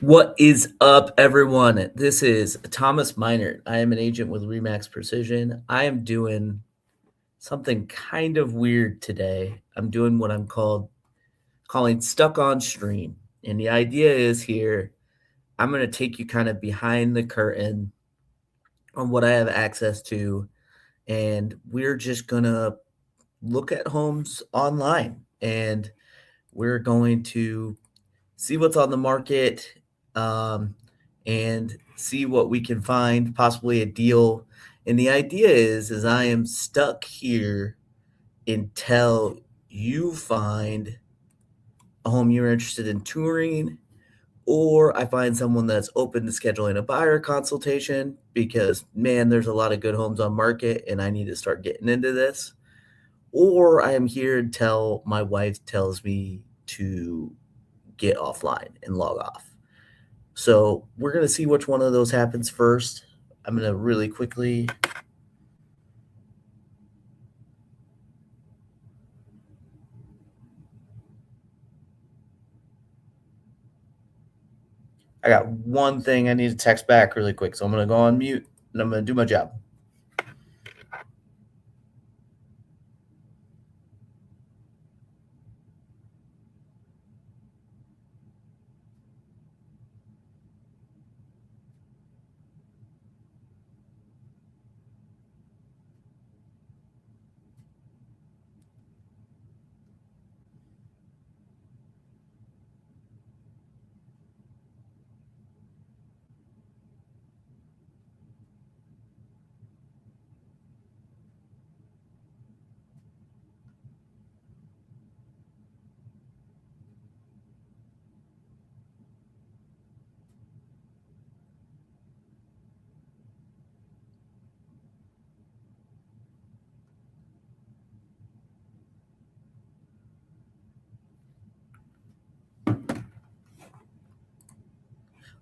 What is up, everyone? This is Thomas Minert. I am an agent with Remax Precision. I am doing something kind of weird today. I'm doing what calling stuck on stream. And the idea is here, I'm going to take you kind of behind the curtain on what I have access to. And we're just going to look at homes online and we're going to see what's on the market, um, and see what we can find, possibly a deal. And the idea is I am stuck here until you find a home you're interested in touring, or I find someone that's open to scheduling a buyer consultation because man, there's a lot of good homes on market and I need to start getting into this. Or I am here until my wife tells me to get offline and log off. So we're going to see which one of those happens first. I'm going to really quickly. I got one thing I need to text back really quick. So I'm going to go on mute and I'm going to do my job.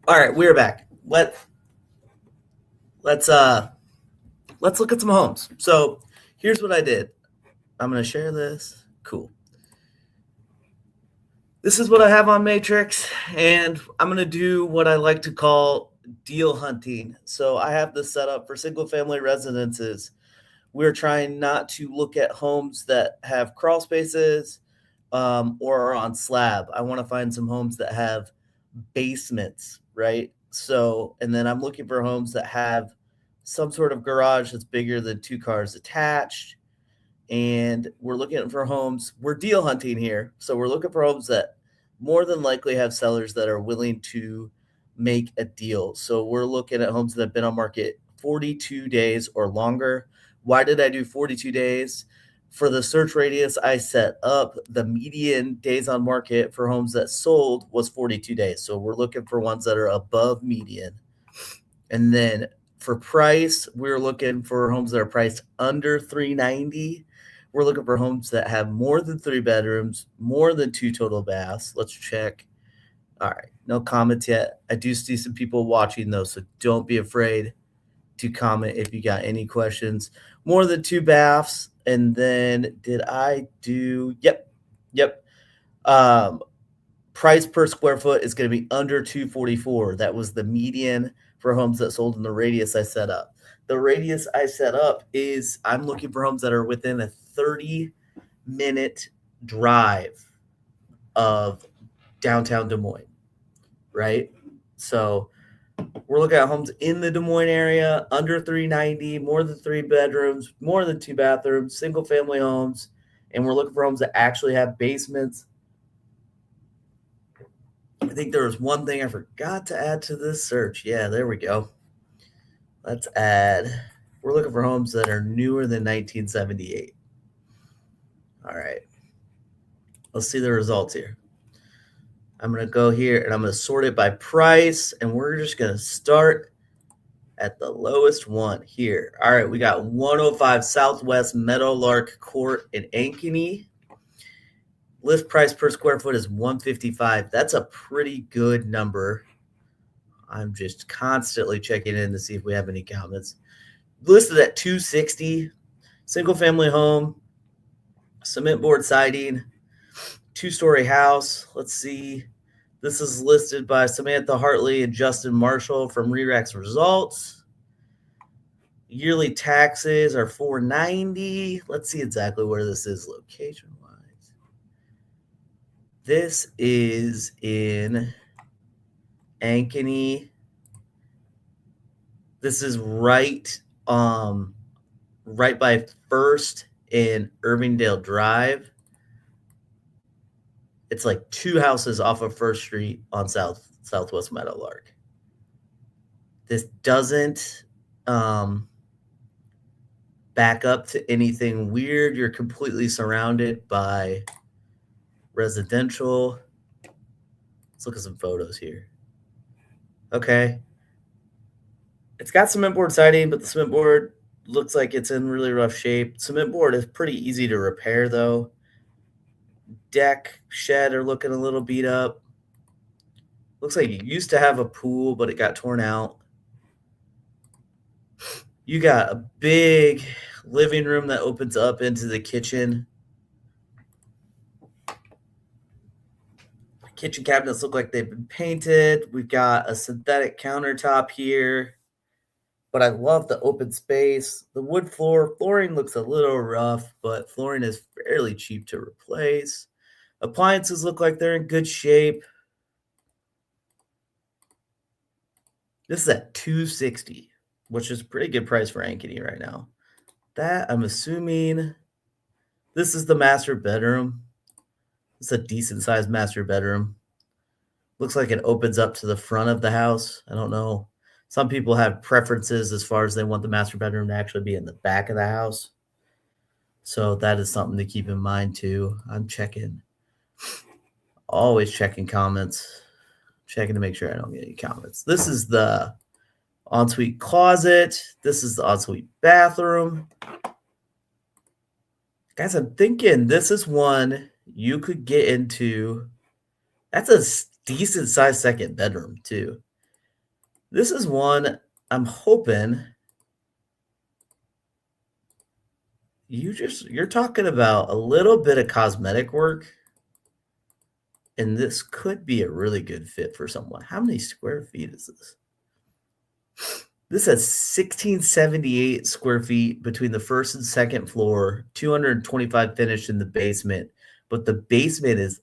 All right, we're back. Let's look at some homes. So here's what I did. I'm going to share this. Cool. This is what I have on Matrix, and I'm going to do what I like to call deal hunting. So I have this set up for single family residences. We're trying not to look at homes that have crawl spaces, or are on slab. I want to find some homes that have basements, right? So, and then I'm looking for homes that have some sort of garage that's bigger than two cars attached. And we're looking for homes. We're deal hunting here. So we're looking for homes that more than likely have sellers that are willing to make a deal. So we're looking at homes that have been on market 42 days or longer. Why did I do 42 days? For the search radius I set up, the median days on market for homes that sold was 42 days. So we're looking for ones that are above median. And then for price, we're looking for homes that are priced under 390. We're looking for homes that have more than 3 bedrooms, more than 2 total baths. Let's check. All right, no comments yet. I do see some people watching though, so don't be afraid to comment if you got any questions. More than 2 baths. And then did I do? Yep. Price per square foot is going to be under 244. That was the median for homes that sold in the radius I set up. The radius I set up is I'm looking for homes that are within a 30-minute drive of downtown Des Moines, right? So we're looking at homes in the Des Moines area, under 390, more than 3 bedrooms, more than 2 bathrooms, single family homes, and we're looking for homes that actually have basements. I think there was one thing I forgot to add to this search. Yeah, there we go. Let's add. We're looking for homes that are newer than 1978. All right. Let's see the results here. I'm going to go here and I'm going to sort it by price, and we're just going to start at the lowest one here. All right, we got 105 Southwest Meadowlark Court in Ankeny. List price per square foot is $155. That's a pretty good number. I'm just constantly checking in to see if we have any comments. Listed at $260. Single family home, cement board siding, 2-story house. Let's see. This is listed by Samantha Hartley and Justin Marshall from RERAC's results. Yearly taxes are $490. Let's see exactly where this is location-wise. This is in Ankeny. This is right by First and Urbandale Drive. It's like 2 houses off of First Street on Southwest Meadowlark. This doesn't back up to anything weird. You're completely surrounded by residential. Let's look at some photos here. Okay. It's got cement board siding, but the cement board looks like it's in really rough shape. Cement board is pretty easy to repair, though. Deck, shed are looking a little beat up. Looks like it used to have a pool, but it got torn out. You got a big living room that opens up into the kitchen. Kitchen cabinets look like they've been painted. We've got a synthetic countertop here, but I love the open space. The wood flooring looks a little rough, but flooring is fairly cheap to replace. Appliances look like they're in good shape. This is at $260, which is a pretty good price for Ankeny right now. That, I'm assuming, this is the master bedroom. It's a decent sized master bedroom. Looks like it opens up to the front of the house. I don't know. Some people have preferences as far as they want the master bedroom to actually be in the back of the house. So that is something to keep in mind too. I'm checking, always checking comments, checking to make sure I don't get any comments. This is the ensuite closet. This is the ensuite bathroom. Guys, I'm thinking this is one you could get into. That's a decent sized second bedroom too. This is one I'm hoping you're talking about a little bit of cosmetic work, and this could be a really good fit for someone. How many square feet is this? This has 1678 square feet between the first and second floor, 225 finished in the basement, but the basement is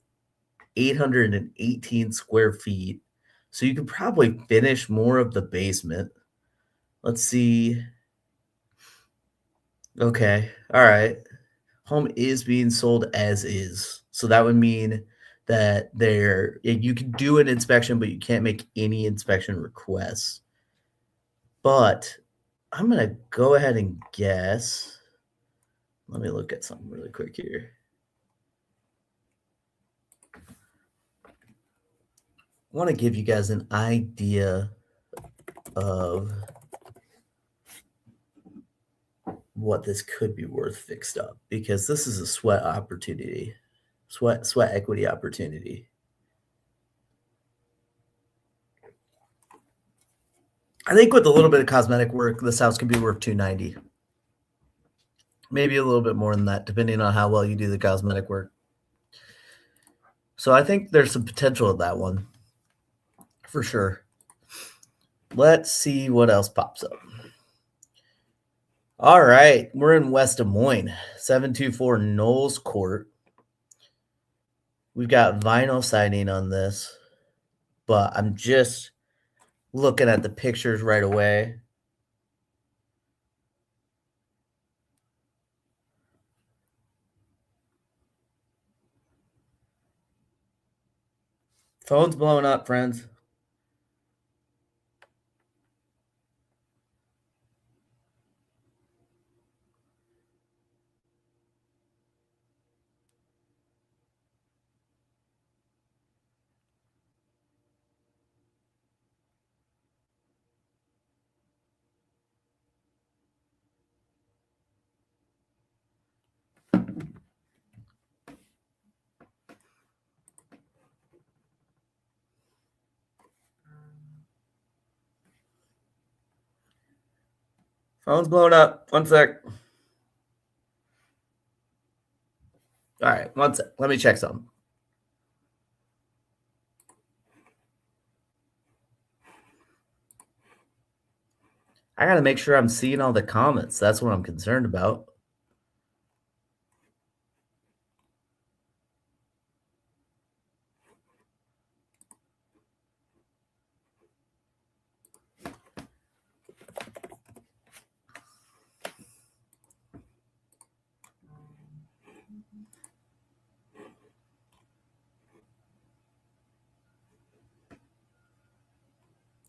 818 square feet. So you could probably finish more of the basement. Let's see. Okay. All right. Home is being sold as is. So that would mean that you can do an inspection, but you can't make any inspection requests. But I'm going to go ahead and guess. Let me look at something really quick here. I want to give you guys an idea of what this could be worth fixed up, because this is a sweat opportunity, sweat equity opportunity. I think with a little bit of cosmetic work, this house could be worth $290. Maybe a little bit more than that, depending on how well you do the cosmetic work. So I think there's some potential of that one for sure. Let's see what else pops up. All right, we're in West Des Moines, 724 Knowles Court. We've got vinyl siding on this, but I'm just looking at the pictures right away. Phone's blowing up, friends. Phone's blowing up. One sec. All right, one sec. Let me check something. I gotta make sure I'm seeing all the comments. That's what I'm concerned about.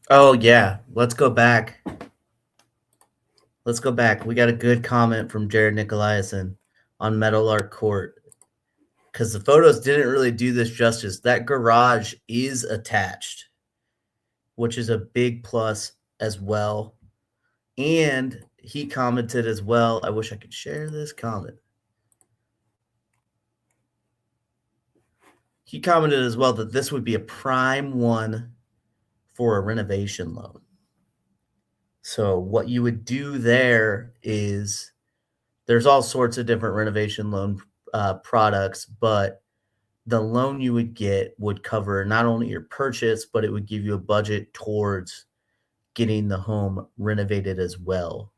Oh yeah, let's go back. Let's go back. We got a good comment from Jared Nicolaisen on Meadowlark Court because the photos didn't really do this justice. That garage is attached, which is a big plus as well. And he commented as well. I wish I could share this comment. He commented as well that this would be a prime one for a renovation loan. So what you would do there is there's all sorts of different renovation loan products, but the loan you would get would cover not only your purchase, but it would give you a budget towards getting the home renovated as well.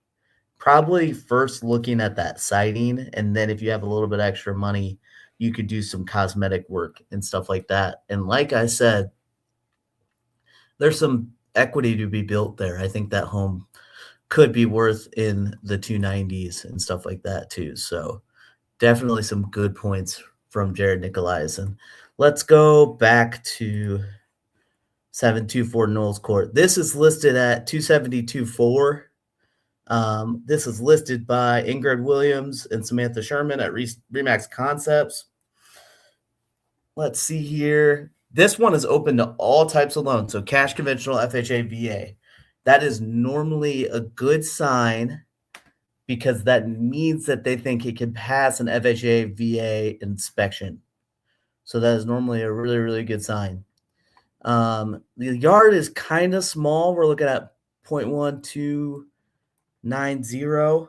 Probably first looking at that siding, and then if you have a little bit extra money, you could do some cosmetic work and stuff like that. And like I said, there's some equity to be built there. I think that home could be worth in the 290s and stuff like that too. So definitely some good points from Jared Nicolaisen. Let's go back to 724 Knowles Court. This is listed at 272.4. This is listed by Ingrid Williams and Samantha Sherman at Remax Concepts. Let's see here. This one is open to all types of loans, so cash, conventional, FHA, VA. That is normally a good sign because that means that they think it can pass an FHA, VA inspection. So that is normally a really, really good sign. The yard is kind of small. We're looking at 0.1290.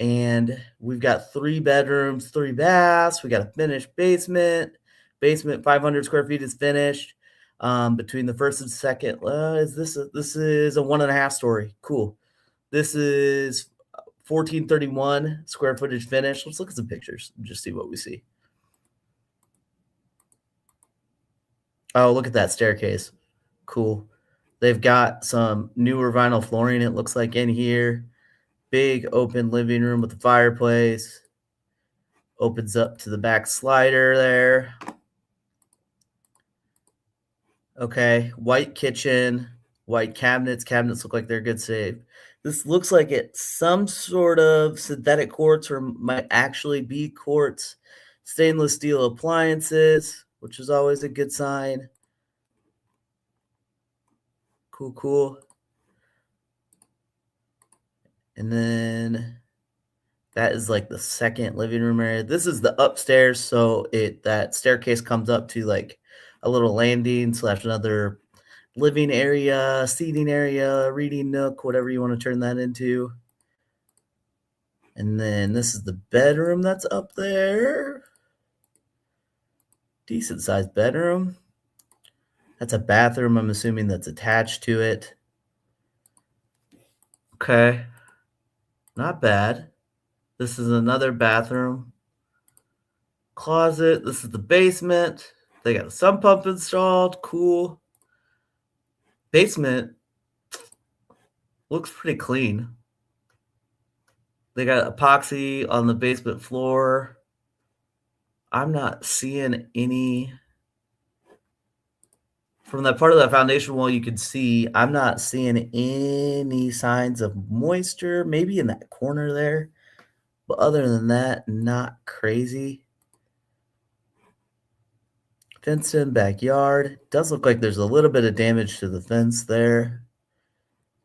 And we've got 3 bedrooms, 3 baths. We got a finished basement. Basement 500 square feet is finished. Between the first and second, this is a 1.5 story. Cool. This is 1431 square footage finished. Let's look at some pictures and just see what we see. Oh, look at that staircase. Cool. They've got some newer vinyl flooring, it looks like, in here. Big open living room with a fireplace. Opens up to the back slider there. Okay, white kitchen, white cabinets. Cabinets look like they're good shape. This looks like it's some sort of synthetic quartz or might actually be quartz. Stainless steel appliances, which is always a good sign. Cool, cool. And then that is like the second living room area. This is the upstairs, so that staircase comes up to like a little landing / another living area, seating area, reading nook, whatever you want to turn that into. And then this is the bedroom that's up there. Decent sized bedroom. That's a bathroom, I'm assuming, that's attached to it. Okay. Not bad. This is another bathroom. Closet. This is the basement. They got a sump pump installed. Cool. Basement looks pretty clean. They got epoxy on the basement floor. I'm not seeing any. From that part of that foundation wall, you can see I'm not seeing any signs of moisture. Maybe in that corner there. But other than that, not crazy. Fenced in backyard. Does look like there's a little bit of damage to the fence there.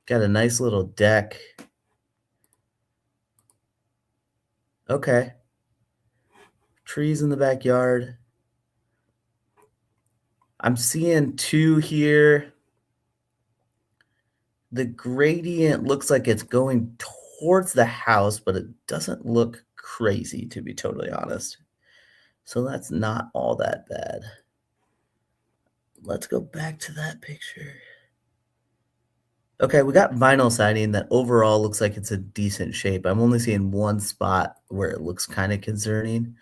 Got a nice little deck. Okay. Trees in the backyard. I'm seeing 2 here. The gradient looks like it's going towards the house, but it doesn't look crazy, to be totally honest. So that's not all that bad. Let's go back to that picture. Okay, we got vinyl siding that overall looks like it's in decent shape. I'm only seeing one spot where it looks kinda concerning.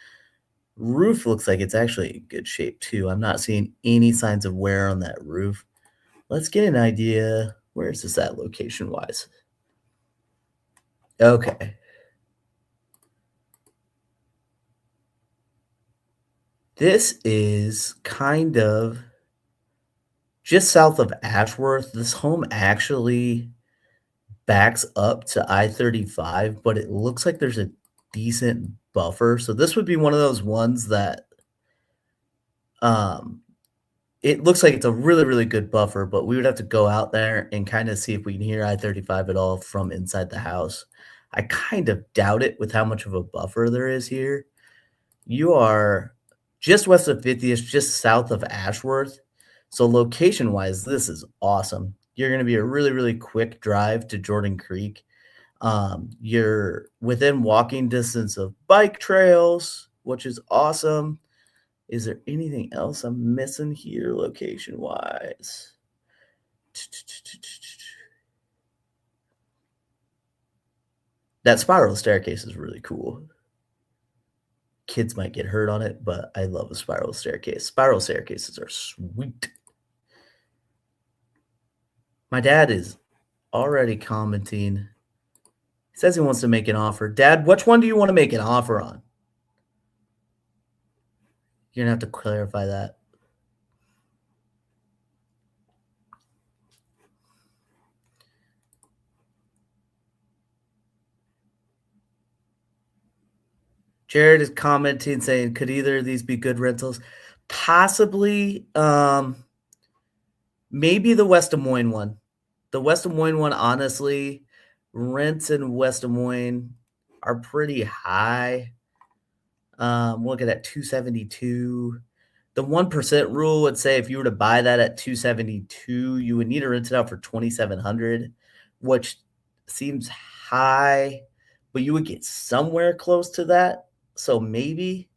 Roof looks like it's actually in good shape too. I'm not seeing any signs of wear on that roof. Let's get an idea. Where is this at location-wise? Okay. This is kind of just south of Ashworth. This home actually backs up to I-35, but it looks like there's a decent buffer. So this would be one of those ones that um it looks like it's a really, really good buffer, but we would have to go out there and kinda see if we can hear I-35 at all from inside the house. I kind of doubt it with how much of a buffer there is here. You are just west of 50th, just south of Ashworth. So location-wise, this is awesome. You're gonna be a really, really quick drive to Jordan Creek. You're within walking distance of bike trails, which is awesome. Is there anything else I'm missing here location-wise? That spiral staircase is really cool. Kids might get hurt on it, but I love a spiral staircase. Spiral staircases are sweet. My dad is already commenting. He says he wants to make an offer. Dad, which one do you want to make an offer on? You're gonna have to clarify that. Jared is commenting saying, could either of these be good rentals? Possibly. Maybe the West Des Moines one. The West Des Moines one, honestly, rents in West Des Moines are pretty high. Looking at 272. The 1% rule would say if you were to buy that at 272, you would need to rent it out for 2,700, which seems high, but you would get somewhere close to that. So maybe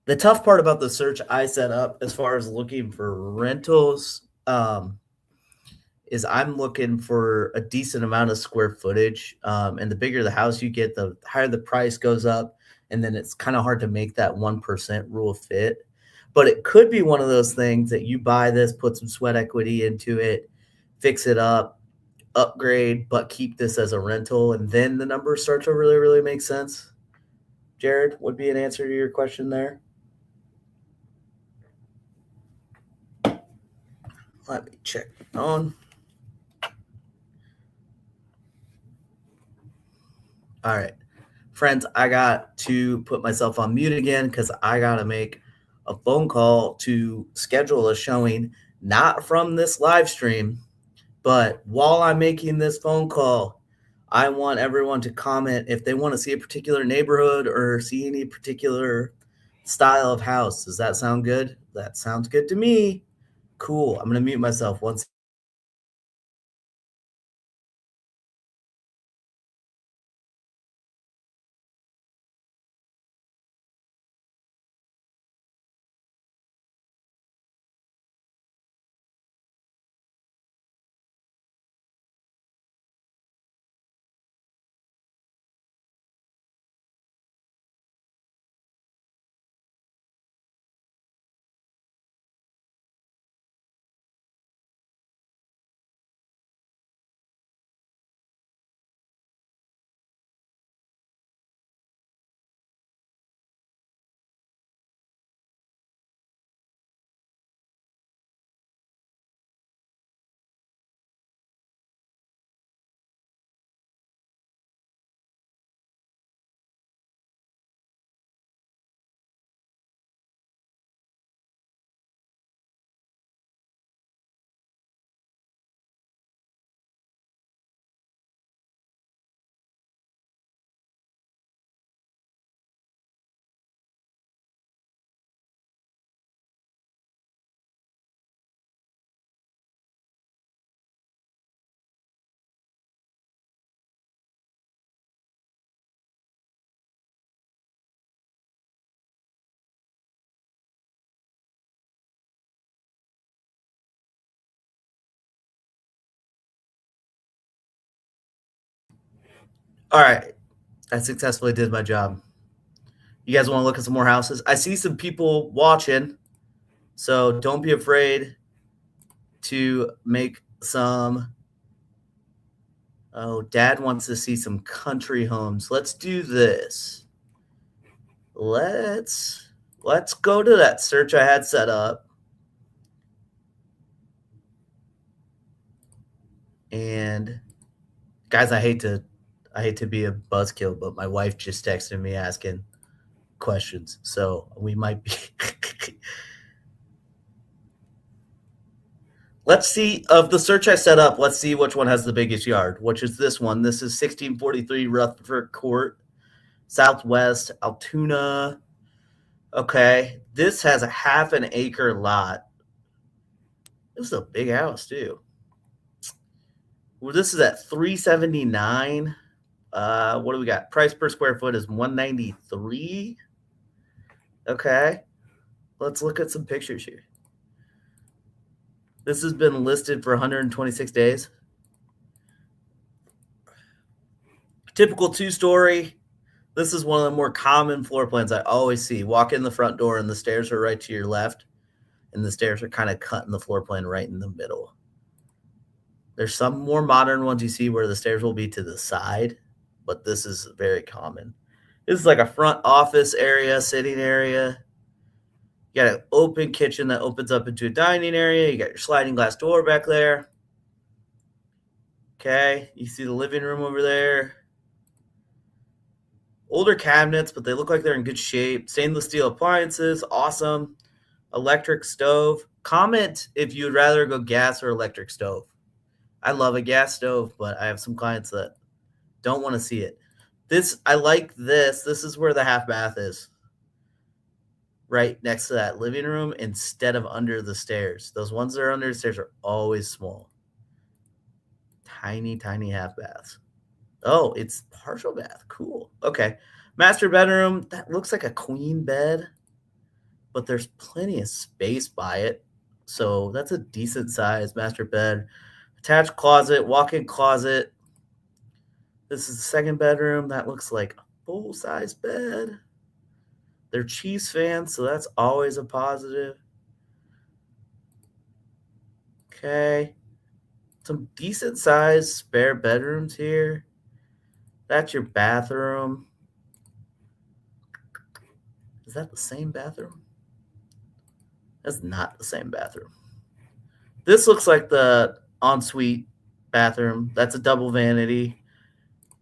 the tough part about the search I set up as far as looking for rentals, is I'm looking for a decent amount of square footage. And the bigger the house you get, the higher the price goes up. And then it's kind of hard to make that 1% rule fit. But it could be one of those things that you buy this, put some sweat equity into it, fix it up, upgrade, but keep this as a rental. And then the numbers start to really, really make sense. Jared, would be an answer to your question there. Let me check on. All right. Friends, I got to put myself on mute again because I got to make a phone call to schedule a showing, not from this live stream, but while I'm making this phone call, I want everyone to comment if they want to see a particular neighborhood or see any particular style of house. Does that sound good? That sounds good to me. Cool. I'm going to mute myself once All right. I successfully did my job. You guys want to look at some more houses? I see some people watching, so don't be afraid to make some. Oh, Dad wants to see some country homes. Let's do this. Let's go to that search I had set up. And guys, I hate to be a buzzkill, but my wife just texted me asking questions. So we might be Let's see of the search I set up, let's see which one has the biggest yard, which is this one. This is 1643 Rutherford Court, Southwest Altoona. Okay. This has a half an acre lot. This is a big house too. Well, this is at 379. What do we got? Price per square foot is 193. Okay. Let's look at some pictures here. This has been listed for 126 days. Typical 2-story. This is one of the more common floor plans I always see. Walk in the front door and the stairs are right to your left, and the stairs are kind of cutting the floor plan right in the middle. There's some more modern ones you see where the stairs will be to the side, but this is very common. This is like a front office area, sitting area. You got an open kitchen that opens up into a dining area. You got your sliding glass door back there. Okay, you see the living room over there. Older cabinets, but they look like they're in good shape. Stainless steel appliances, awesome. Electric stove. Comment if you'd rather go gas or electric stove. I love a gas stove, but I have some clients that don't want to see it. I like this. This is where the half bath is. Right next to that living room instead of under the stairs. Those ones that are under the stairs are always small. Tiny, tiny half baths. Oh, it's partial bath. Cool. Okay. Master bedroom. That looks like a queen bed, but there's plenty of space by it. So that's a decent size master bed. Attached closet, walk-in closet. This is the second bedroom. That looks like a full-size bed. They're Chiefs fans, so that's always a positive. Okay. Some decent-sized spare bedrooms here. That's your bathroom. Is that the same bathroom? That's not the same bathroom. This looks like the ensuite bathroom. That's a double vanity.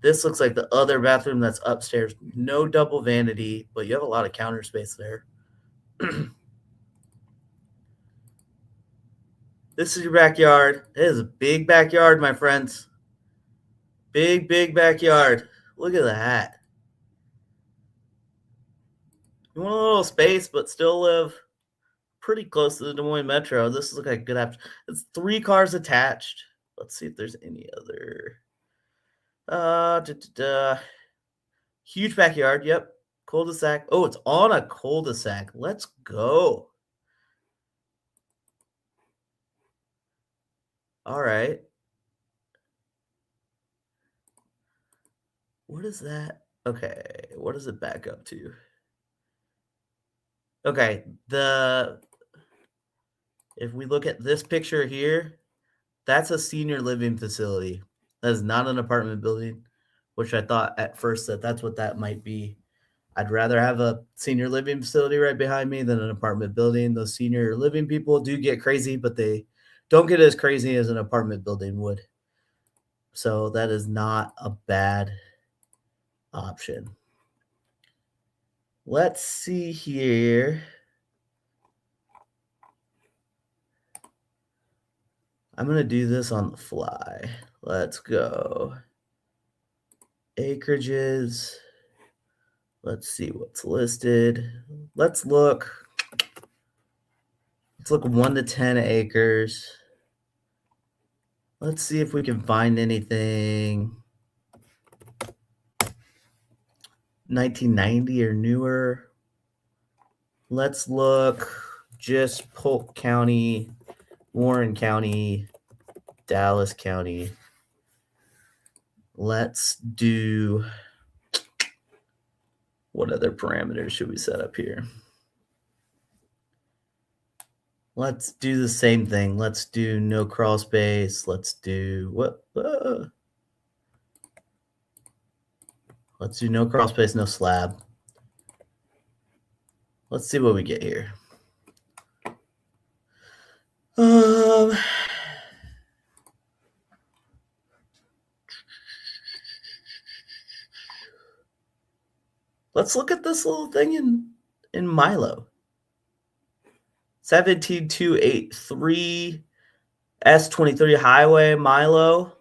This looks like the other bathroom that's upstairs. No double vanity, but you have a lot of counter space there. This is your backyard. It is a big backyard, my friends. Big, big backyard. Look at that. You want a little space, but still live pretty close to the Des Moines Metro. This looks like a good option. It's 3 cars attached. Let's see if there's any other. Huge backyard. Yep. Cul-de-sac. Oh, it's on a cul-de-sac. Let's go. All right. What is that? Okay. What does it back up to? Okay. If we look at this picture here, that's a senior living facility. That is not an apartment building, which I thought at first that's what that might be. I'd rather have a senior living facility right behind me than an apartment building. Those senior living people do get crazy, but they don't get as crazy as an apartment building would. So that is not a bad option. Let's see here. I'm going to do this on the fly. Let's go. Acreages. Let's see what's listed. Let's look 1 to 10 acres. Let's see if we can find anything 1990 or newer. Let's look just Polk County, Warren County, Dallas County. Let's do, what other parameters should we set up here? Let's do the same thing. Let's do no crawl space. Let's do what? Let's do no crawl space, no slab. Let's see what we get here. Let's look at this little thing in Milo. 17283 S23 Highway Milo.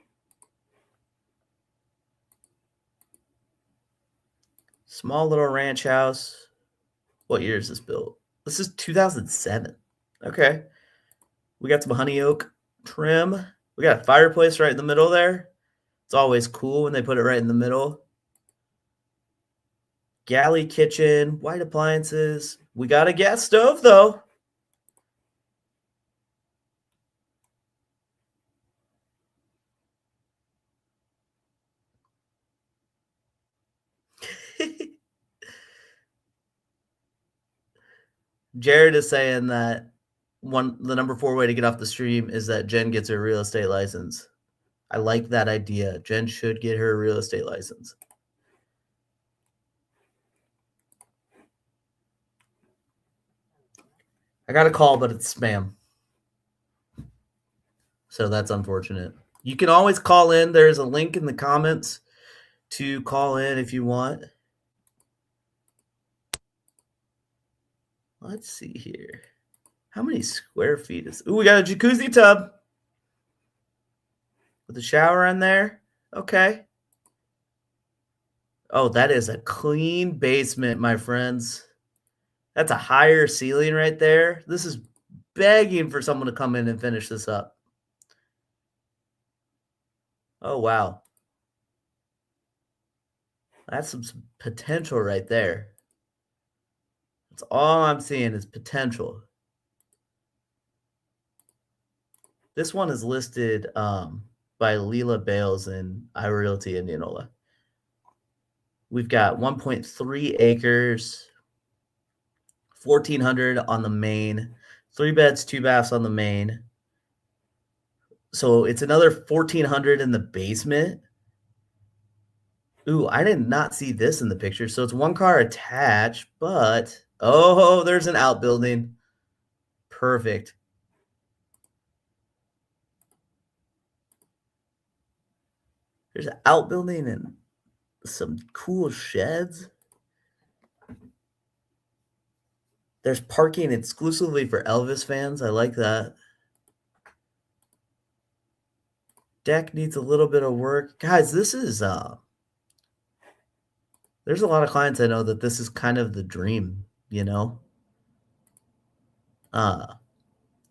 Small little ranch house. What year is this built? This is 2007. Okay. We got some honey oak trim. We got a fireplace right in the middle there. It's always cool when they put it right in the middle. Galley kitchen, white appliances. We got a gas stove, though. Jared is saying that the number 4 way to get off the stream is that Jen gets her real estate license. I like that idea. Jen should get her real estate license. I got a call, but it's spam. So that's unfortunate. You can always call in. There's a link in the comments to call in if you want. Let's see here. How many square feet is... Ooh, we got a jacuzzi tub with a shower in there. Okay. Oh, that is a clean basement, my friends. That's a higher ceiling right there. This is begging for someone to come in and finish this up. Oh, wow. That's some potential right there. That's all I'm seeing is potential. This one is listed by Leela Bales in iRealty Indianola. We've got 1.3 acres, 1,400 on the main, 3 beds, 2 baths on the main. So it's another 1,400 in the basement. Ooh, I did not see this in the picture. So it's 1 car attached, but oh, there's an outbuilding. Perfect. There's an outbuilding and some cool sheds. There's parking exclusively for Elvis fans. I like that. Deck needs a little bit of work. Guys, this is there's a lot of clients I know that this is kind of the dream, you know?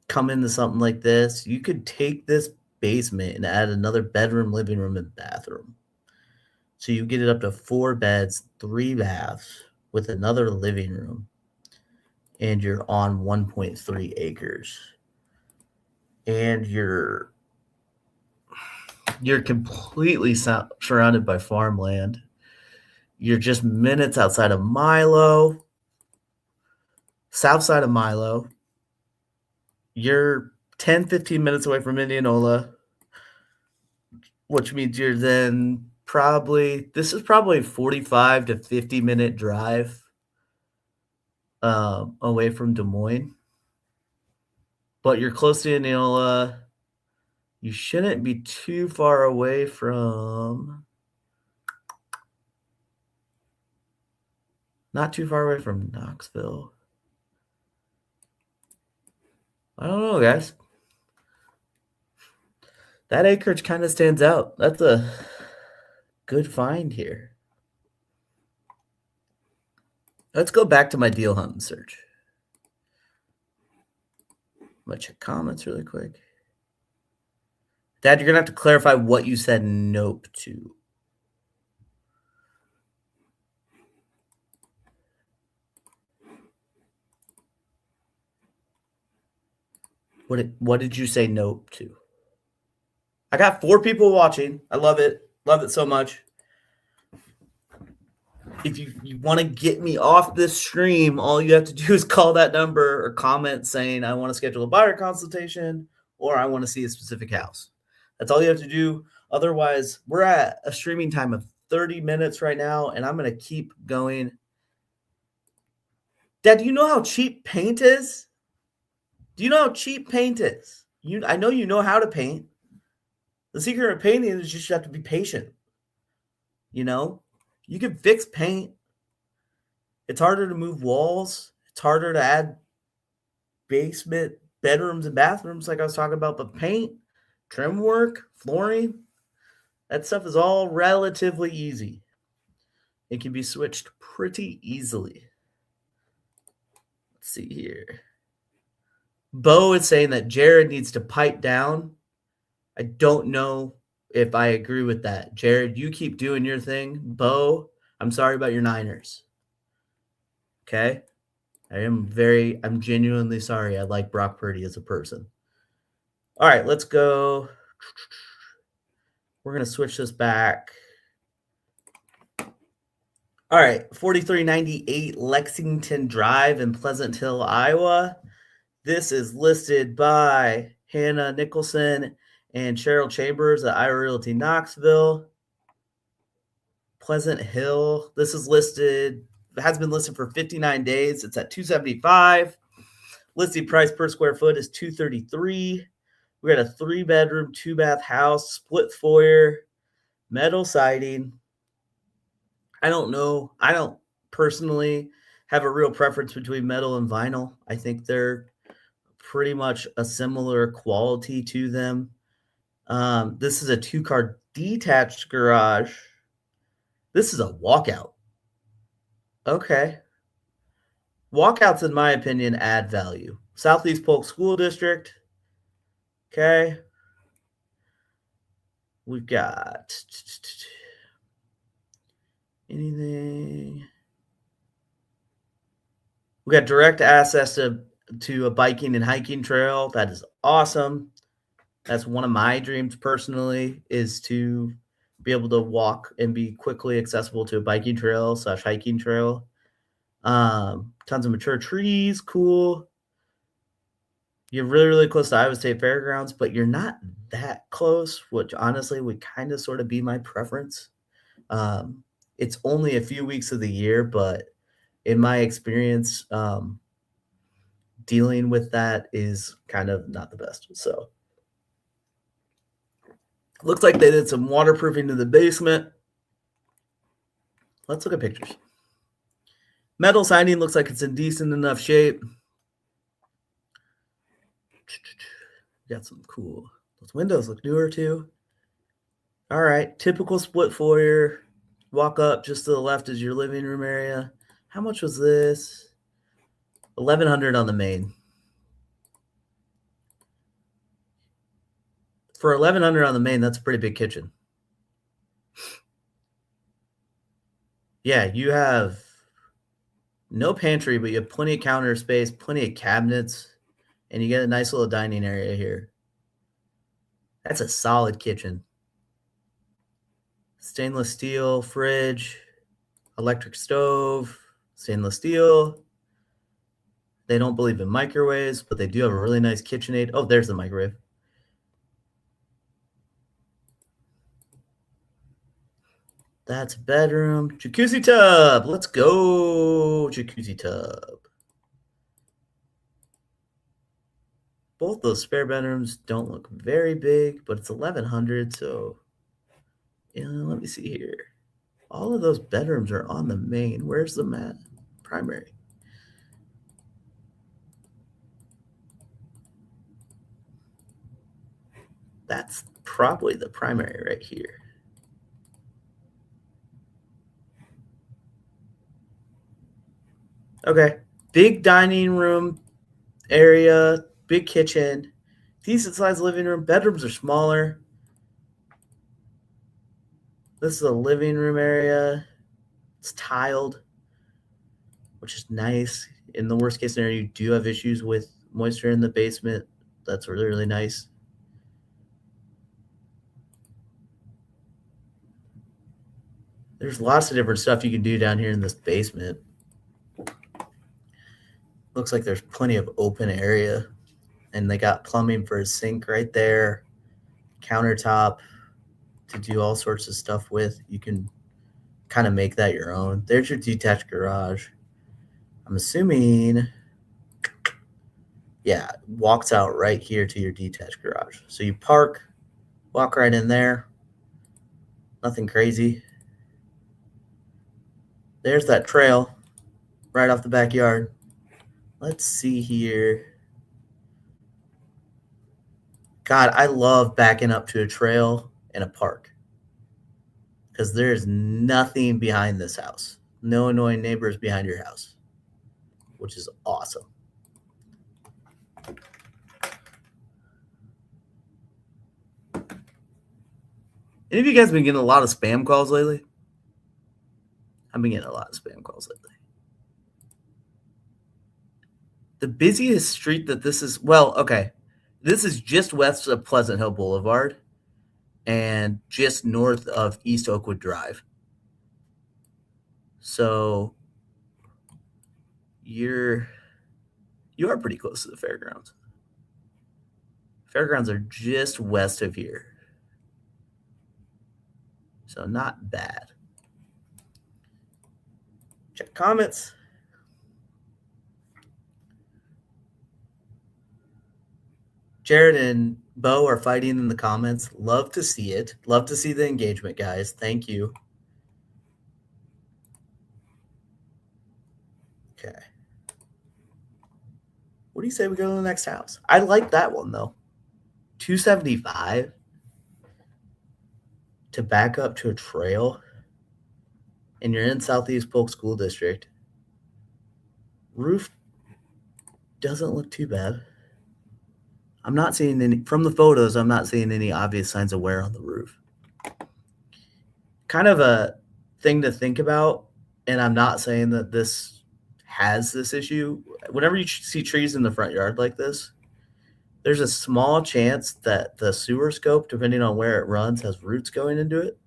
Come into something like this. You could take this basement and add another bedroom, living room, and bathroom. So you get it up to 4 beds, 3 baths with another living room. And you're on 1.3 acres. And you're completely surrounded by farmland. You're just minutes outside of Milo, south side of Milo. You're 10, 15 minutes away from Indianola, which means you're then this is probably a 45 to 50-minute drive away from Des Moines. But you're close to Indianola. You shouldn't be too far away from... Not too far away from Knoxville. I don't know, guys. That acreage kind of stands out. That's a good find here. Let's go back to my deal hunt and search. I'm going to check comments really quick. Dad, you're going to have to clarify what you said nope to. What did you say nope to? I got 4 people watching. I love it. Love it so much. If you want to get me off this stream, all you have to do is call that number or comment saying, I want to schedule a buyer consultation or I want to see a specific house. That's all you have to do. Otherwise, we're at a streaming time of 30 minutes right now, and I'm going to keep going. Dad, do you know how cheap paint is? Do you know how cheap paint is? I know you know how to paint. The secret of painting is you just have to be patient. You know, you can fix paint. It's harder to move walls. It's harder to add basement, bedrooms, and bathrooms, like I was talking about. But paint, trim work, flooring, that stuff is all relatively easy. It can be switched pretty easily. Let's see here. Bo is saying that Jared needs to pipe down. I don't know if I agree with that. Jared, you keep doing your thing. Bo, I'm sorry about your Niners. Okay? I'm genuinely sorry. I like Brock Purdy as a person. All right, let's go. We're going to switch this back. All right, 4398 Lexington Drive in Pleasant Hill, Iowa. This is listed by Hannah Nicholson and Cheryl Chambers at Iowa Realty Knoxville. Pleasant Hill. This is listed, has been listed for 59 days. It's at $275. Listing price per square foot is $233. We got a 3-bedroom, 2-bath house, split foyer, metal siding. I don't know. I don't personally have a real preference between metal and vinyl. I think they're pretty much a similar quality to them. This is a 2-car detached garage. This is a walkout. Okay. Walkouts, in my opinion, add value. Southeast Polk School District. Okay. We've got anything. We got direct access to a biking and hiking trail. That is awesome. That's one of my dreams personally, is to be able to walk and be quickly accessible to a biking trail / hiking trail. Tons of mature trees, cool. You're really, really close to Iowa State Fairgrounds, but you're not that close, which honestly would kind of sort of be my preference. It's only a few weeks of the year, but in my experience, dealing with that is kind of not the best. So looks like they did some waterproofing in the basement. Let's look at pictures. Metal siding looks like it's in decent enough shape. Got some cool. Those windows look newer too. All right, typical split foyer. Walk up, just to the left is your living room area. How much was this? $1,100 on the main. For $1,100 on the main, that's a pretty big kitchen. Yeah, you have no pantry, but you have plenty of counter space, plenty of cabinets, and you get a nice little dining area here. That's a solid kitchen. Stainless steel fridge, electric stove, stainless steel. They don't believe in microwaves, but they do have a really nice KitchenAid. Oh, there's the microwave. That's a bedroom. Jacuzzi tub. Let's go. Jacuzzi tub. Both those spare bedrooms don't look very big, but it's $1,100. So, let me see here. All of those bedrooms are on the main. Where's the primary? That's probably the primary right here. Okay. Big dining room area, big kitchen, decent sized living room. Bedrooms are smaller. This is a living room area. It's tiled, which is nice. In the worst case scenario, you do have issues with moisture in the basement. That's really, really nice. There's lots of different stuff you can do down here in this basement. Looks like there's plenty of open area. And they got plumbing for a sink right there, countertop to do all sorts of stuff with. You can kind of make that your own. There's your detached garage. I'm assuming, yeah, walks out right here to your detached garage. So you park, walk right in there. Nothing crazy. There's that trail right off the backyard. Let's see here. God, I love backing up to a trail in a park because there's nothing behind this house. No annoying neighbors behind your house, which is awesome. Any of you guys been getting a lot of spam calls lately? I've been getting a lot of spam calls lately. The busiest street that this is, well, okay. This is just west of Pleasant Hill Boulevard and just north of East Oakwood Drive. So you are pretty close to the fairgrounds. Fairgrounds are just west of here. So not bad. Check comments. Jared and Bo are fighting in the comments. Love to see it. Love to see the engagement, guys. Thank you. Okay. What do you say we go to the next house? I like that one, though. 275 to back up to a trail, and you're in Southeast Polk School District. Roof doesn't look too bad. I'm not seeing any, from the photos, I'm not seeing any obvious signs of wear on the roof. Kind of a thing to think about, and I'm not saying that this has this issue. Whenever you see trees in the front yard like this, there's a small chance that the sewer scope, depending on where it runs, has roots going into it.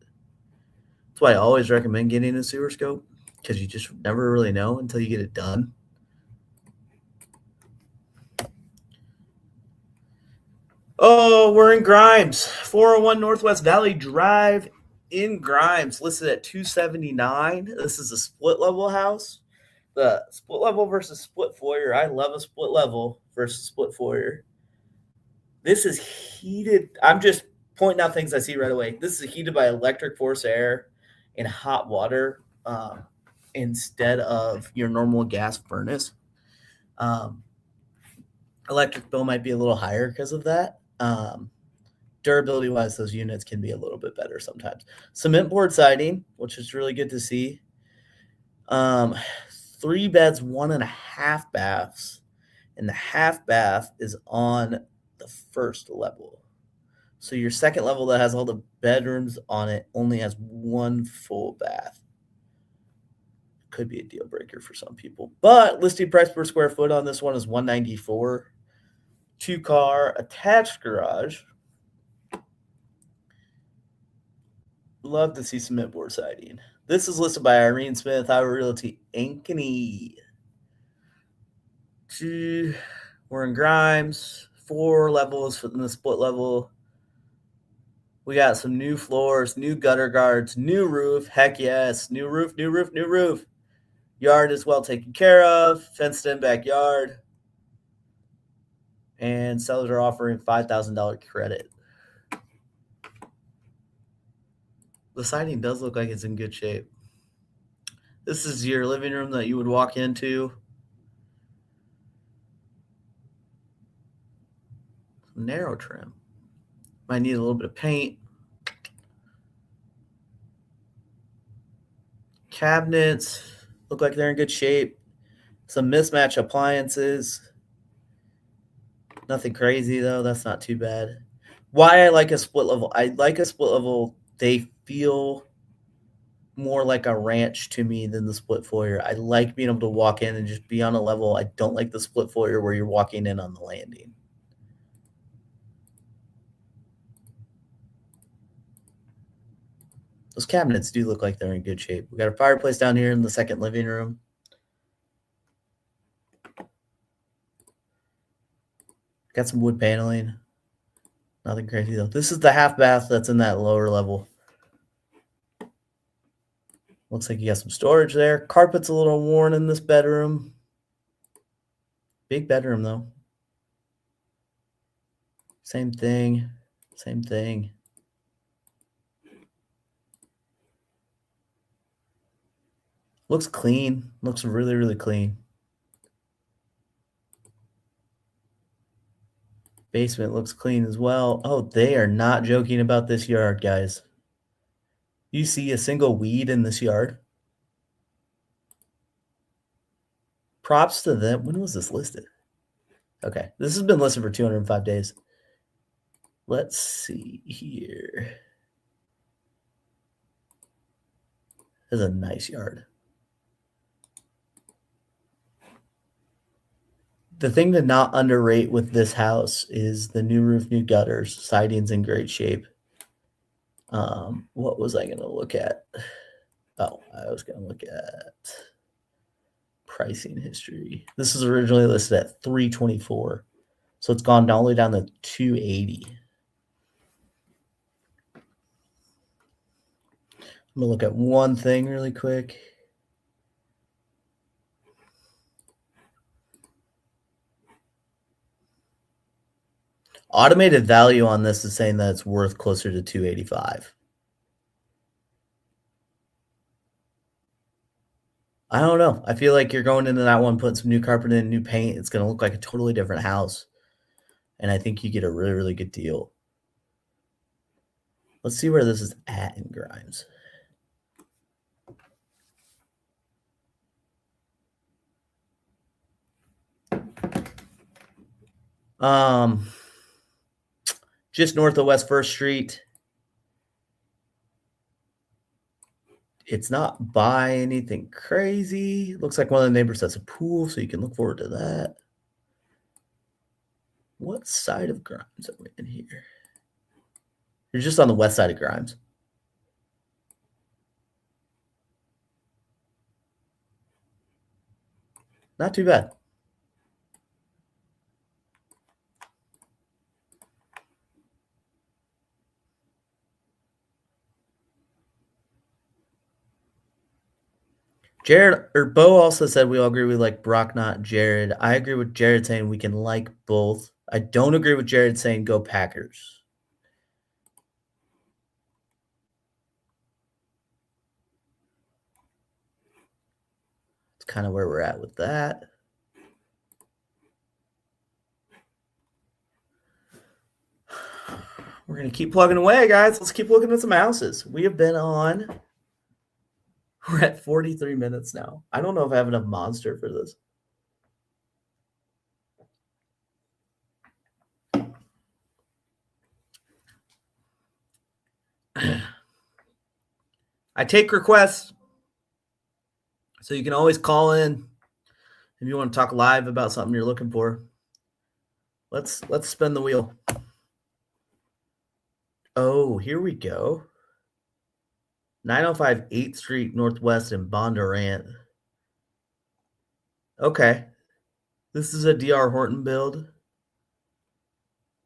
That's why I always recommend getting a sewer scope, because you just never really know until you get it done. Oh, we're in Grimes, 401 Northwest Valley Drive in Grimes, listed at $279. This is a split level house. The split level versus split foyer. I love a split level versus split foyer. This is heated. I'm just pointing out things I see right away. This is heated by electric force air and hot water instead of your normal gas furnace. Electric bill might be a little higher because of that. Durability wise, those units can be a little bit better sometimes. Cement board siding, which is really good to see. 3 beds, 1.5 baths, and the half bath is on the first level. So your second level that has all the bedrooms on it only has 1 full bath. Could be a deal breaker for some people, but listed price per square foot on this one is $194. 2-car attached garage. Love to see cement board siding. This is listed by Irene Smith, Iowa Realty, Ankeny. We're in Grimes. 4 levels in the split level. We got some new floors, new gutter guards, new roof. Heck yes, new roof, new roof, new roof. Yard is well taken care of. Fenced in backyard. And sellers are offering $5,000 credit. The siding does look like it's in good shape. This is your living room that you would walk into. Narrow trim. Might need a little bit of paint. Cabinets look like they're in good shape. Some mismatch appliances. Nothing crazy, though. That's not too bad. Why I like a split level. I like a split level. They feel more like a ranch to me than the split foyer. I like being able to walk in and just be on a level. I don't like the split foyer where you're walking in on the landing. Those cabinets do look like they're in good shape. We got a fireplace down here in the second living room. Got some wood paneling. Nothing crazy though. This is the half bath that's in that lower level. Looks like you got some storage there. Carpet's a little worn in this bedroom. Big bedroom though. Same thing. Same thing. Looks clean. Looks really, really clean. Basement looks clean as well. Oh, they are not joking about this yard, guys. You see a single weed in this yard? Props to them. When was this listed? Okay, this has been listed for 205 days. Let's see here. This is a nice yard. The thing to not underrate with this house is the new roof, new gutters, siding's in great shape. What was I going to look at? Oh, I was going to look at pricing history. This is originally listed at $324, so it's gone all the way down to $280. I'm going to look at one thing really quick. Automated value on this is saying that it's worth closer to $285. I don't know. I feel like you're going into that one, putting some new carpet in, new paint. It's going to look like a totally different house. And I think you get a really, really good deal. Let's see where this is at in Grimes. Just north of West 1st Street. It's not by anything crazy. Looks like one of the neighbors has a pool, so you can look forward to that. What side of Grimes are we in here? You're just on the west side of Grimes. Not too bad. Jared or Bo also said we all agree we like Brock, not Jared. I agree with Jared saying we can like both. I don't agree with Jared saying go Packers. It's kind of where we're at with that. We're going to keep plugging away, guys. Let's keep looking at some houses. We have been on. We're at 43 minutes now. I don't know if I have enough Monster for this. I take requests, so you can always call in if you want to talk live about something you're looking for. Let's spin the wheel. Oh, here we go. 905 8th Street Northwest in Bondurant. Okay. This is a D.R. Horton build.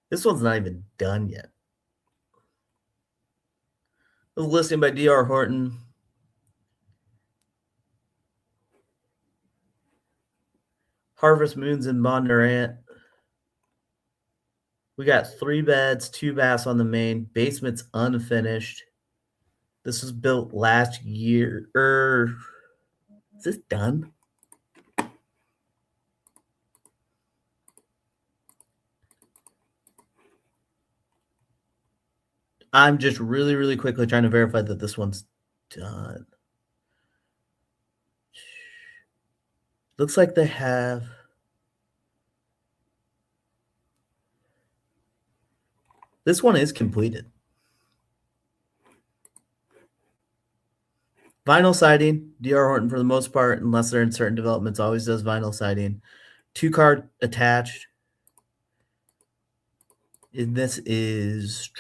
This one's not even done yet. It was listed by D.R. Horton. Harvest Moon's in Bondurant. We got 3 beds, 2 baths on the main. Basement's unfinished. This was built last year. Is this done? I'm just really, really quickly trying to verify that this one's done. Looks like they have. This one is completed. Vinyl siding, D.R. Horton for the most part, unless they're in certain developments, always does vinyl siding. 2-car attached. And this is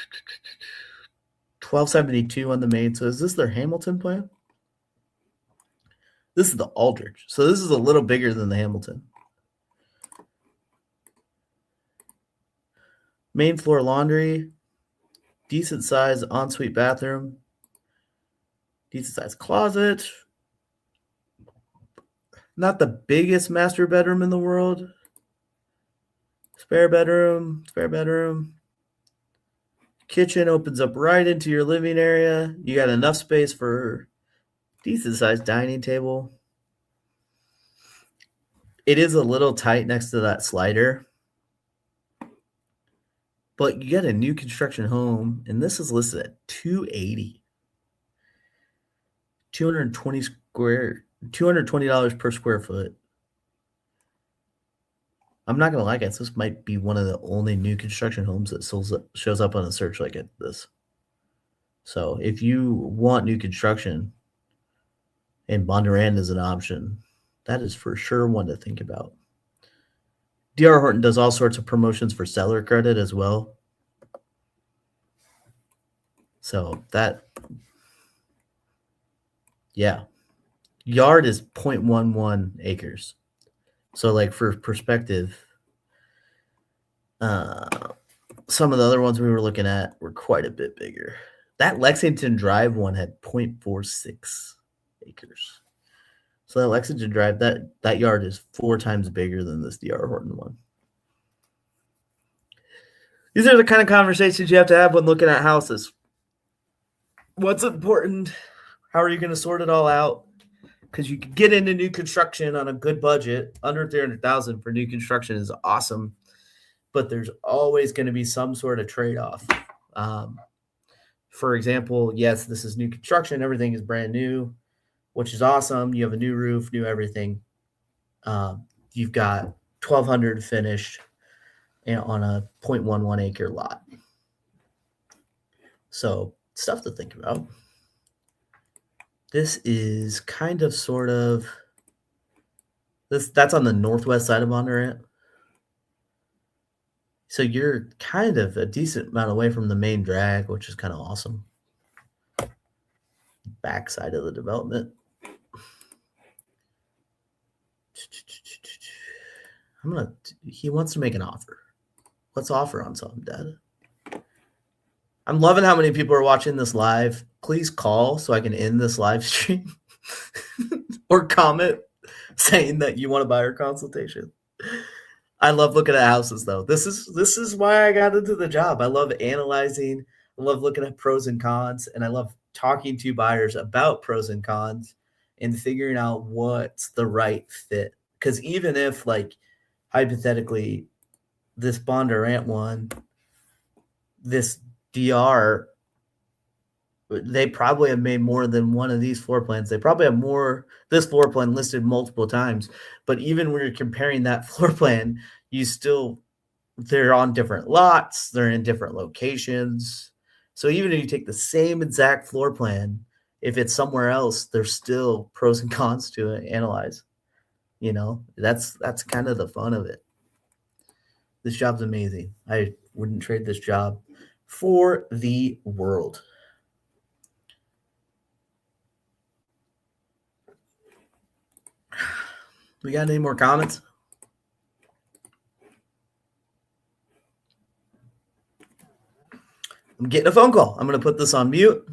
1272 on the main. So is this their Hamilton plan? This is the Aldrich. So this is a little bigger than the Hamilton. Main floor laundry, decent size ensuite bathroom, decent size closet. Not the biggest master bedroom in the world. Spare bedroom. Kitchen opens up right into your living area. You got enough space for decent sized dining table. It is a little tight next to that slider, but you get a new construction home, and this is listed at $280, 220 per square foot. I'm not gonna lie, guys. This might be one of the only new construction homes that shows up on a search like this. So if you want new construction, and Bondurant is an option, that is for sure one to think about. D.R. Horton does all sorts of promotions for seller credit as well. So that, yeah. Yard is 0.11 acres. So like for perspective, some of the other ones we were looking at were quite a bit bigger. That Lexington Drive one had 0.46 acres. So that Lexington Drive, that yard is 4 times bigger than this D.R. Horton one. These are the kind of conversations you have to have when looking at houses. What's important? How are you going to sort it all out? Because you can get into new construction on a good budget. Under $300,000 for new construction is awesome, but there's always going to be some sort of trade-off. For example, yes, this is new construction. Everything is brand new, which is awesome. You have a new roof, new everything. You've got 1,200 finished on a 0.11 acre lot. So stuff to think about. This is kind of sort of that's on the northwest side of Bondurant. So you're kind of a decent amount away from the main drag, which is kind of awesome. Backside of the development. He wants to make an offer. Let's offer on something, Dad. I'm loving how many people are watching this live. Please call so I can end this live stream or comment saying that you want to buy our consultation. I love looking at houses though. This is why I got into the job. I love analyzing. I love looking at pros and cons, and I love talking to buyers about pros and cons and figuring out what's the right fit. Because even if, like, hypothetically, this Bondurant one, this DR, they probably have made more than one of these floor plans. They probably have this floor plan listed multiple times. But even when you're comparing that floor plan, they're on different lots, they're in different locations. So even if you take the same exact floor plan, if it's somewhere else, there's still pros and cons to analyze. That's kind of the fun of it. This job's amazing. I wouldn't trade this job for the world. We got any more comments? I'm getting a phone call. I'm going to put this on mute.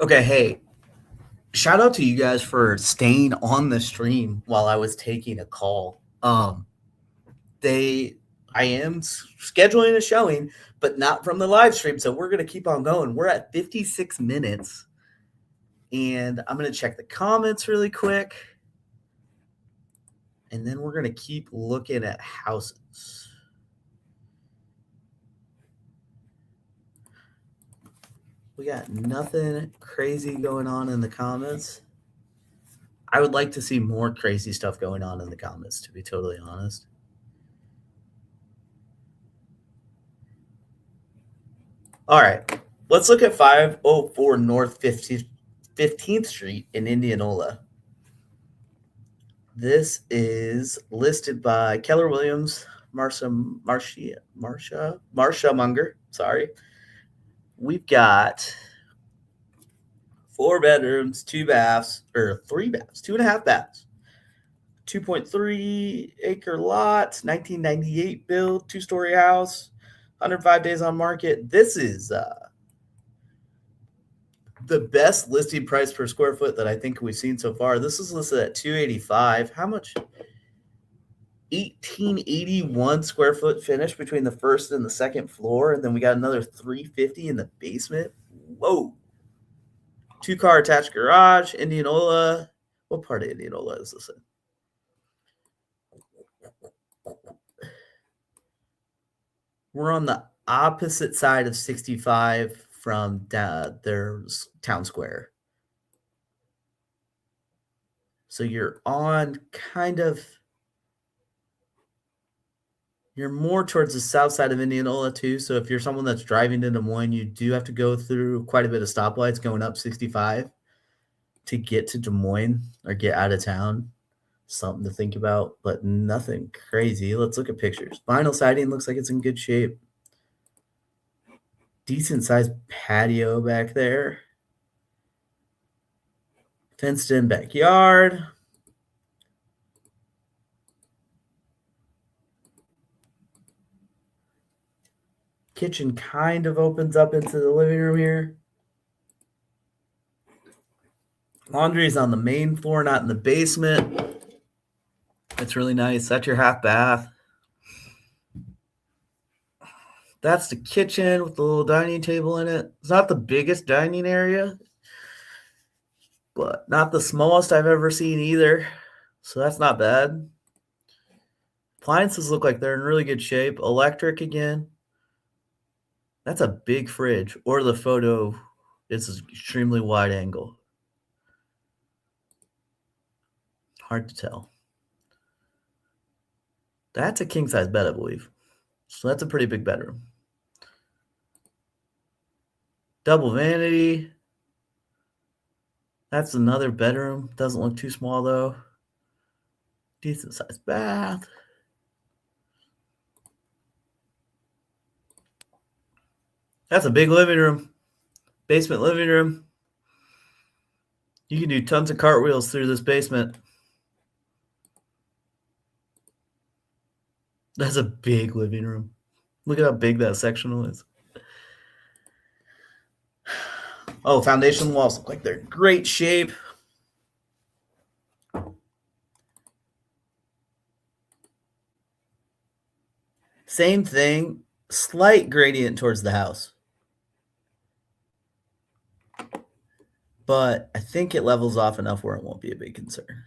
Okay, hey, shout out to you guys for staying on the stream while I was taking a call. They I am scheduling a showing, but not from the live stream, so we're gonna keep on going. We're at 56 minutes, and I'm gonna check the comments really quick, and then we're gonna keep looking at houses. We got nothing crazy going on in the comments. I would like to see more crazy stuff going on in the comments, to be totally honest. All right, let's look at 504 North 15th Street in Indianola. This is listed by Keller Williams, Marsha Munger. Sorry. We've got 4 bedrooms, 2 baths, or 3 baths, 2.5 baths. 2.3 acre lot, 1998 build, 2-story house, 105 days on market. This is the best listing price per square foot that I think we've seen so far. This is listed at 285. How much? 1881 square foot finish between the first and the second floor, and then we got another 350 in the basement. Whoa. 2-car attached garage, Indianola. What part of Indianola is this in? We're on the opposite side of 65 from their town square. So you're on you're more towards the south side of Indianola too. So if you're someone that's driving to Des Moines, you do have to go through quite a bit of stoplights going up 65 to get to Des Moines or get out of town. Something to think about, but nothing crazy. Let's look at pictures. Vinyl siding looks like it's in good shape. Decent sized patio back there. Fenced in backyard. Kitchen kind of opens up into the living room here. Laundry is on the main floor, not in the basement. It's really nice. That's your half bath. That's the kitchen with the little dining table in it. It's not the biggest dining area, but not the smallest I've ever seen either. So that's not bad. Appliances look like they're in really good shape. Electric again. That's a big fridge, or the photo is an extremely wide angle. Hard to tell. That's a king size bed, I believe. So that's a pretty big bedroom. Double vanity. That's another bedroom. Doesn't look too small though. Decent sized bath. That's a big living room. Basement living room. You can do tons of cartwheels through this basement. That's a big living room. Look at how big that sectional is. Oh, foundation walls look like they're in great shape. Same thing, slight gradient towards the house. But I think it levels off enough where it won't be a big concern.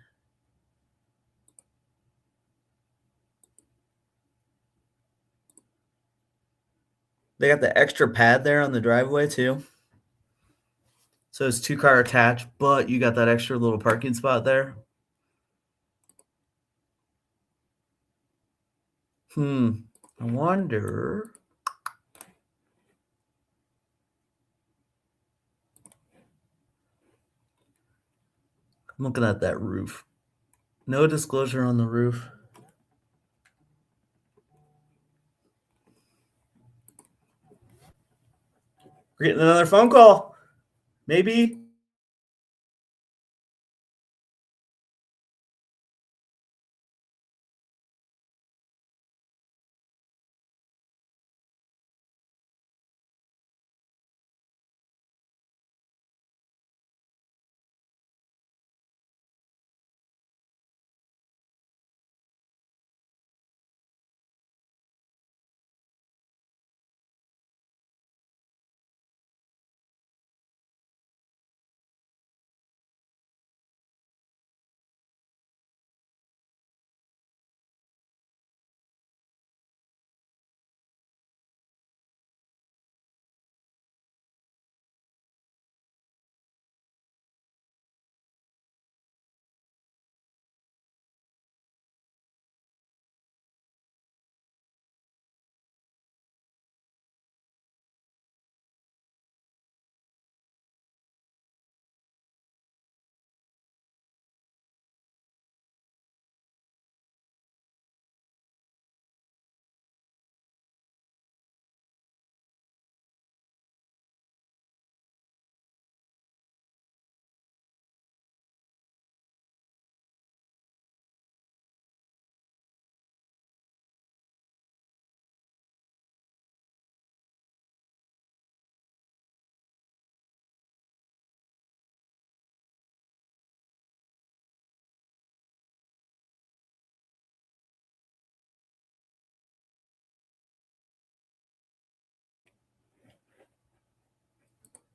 They got the extra pad there on the driveway too. So it's 2-car attached, but you got that extra little parking spot there. I wonder. I'm looking at that roof. No disclosure on the roof. We're getting another phone call. Maybe.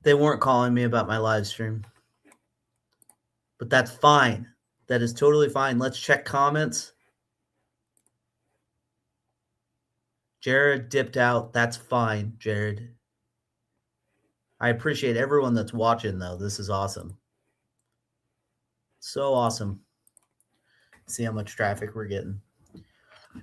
They weren't calling me about my live stream, but that's fine. That is totally fine. Let's check comments. Jared dipped out. That's fine, Jared. I appreciate everyone that's watching, though. This is awesome. So awesome. See how much traffic we're getting.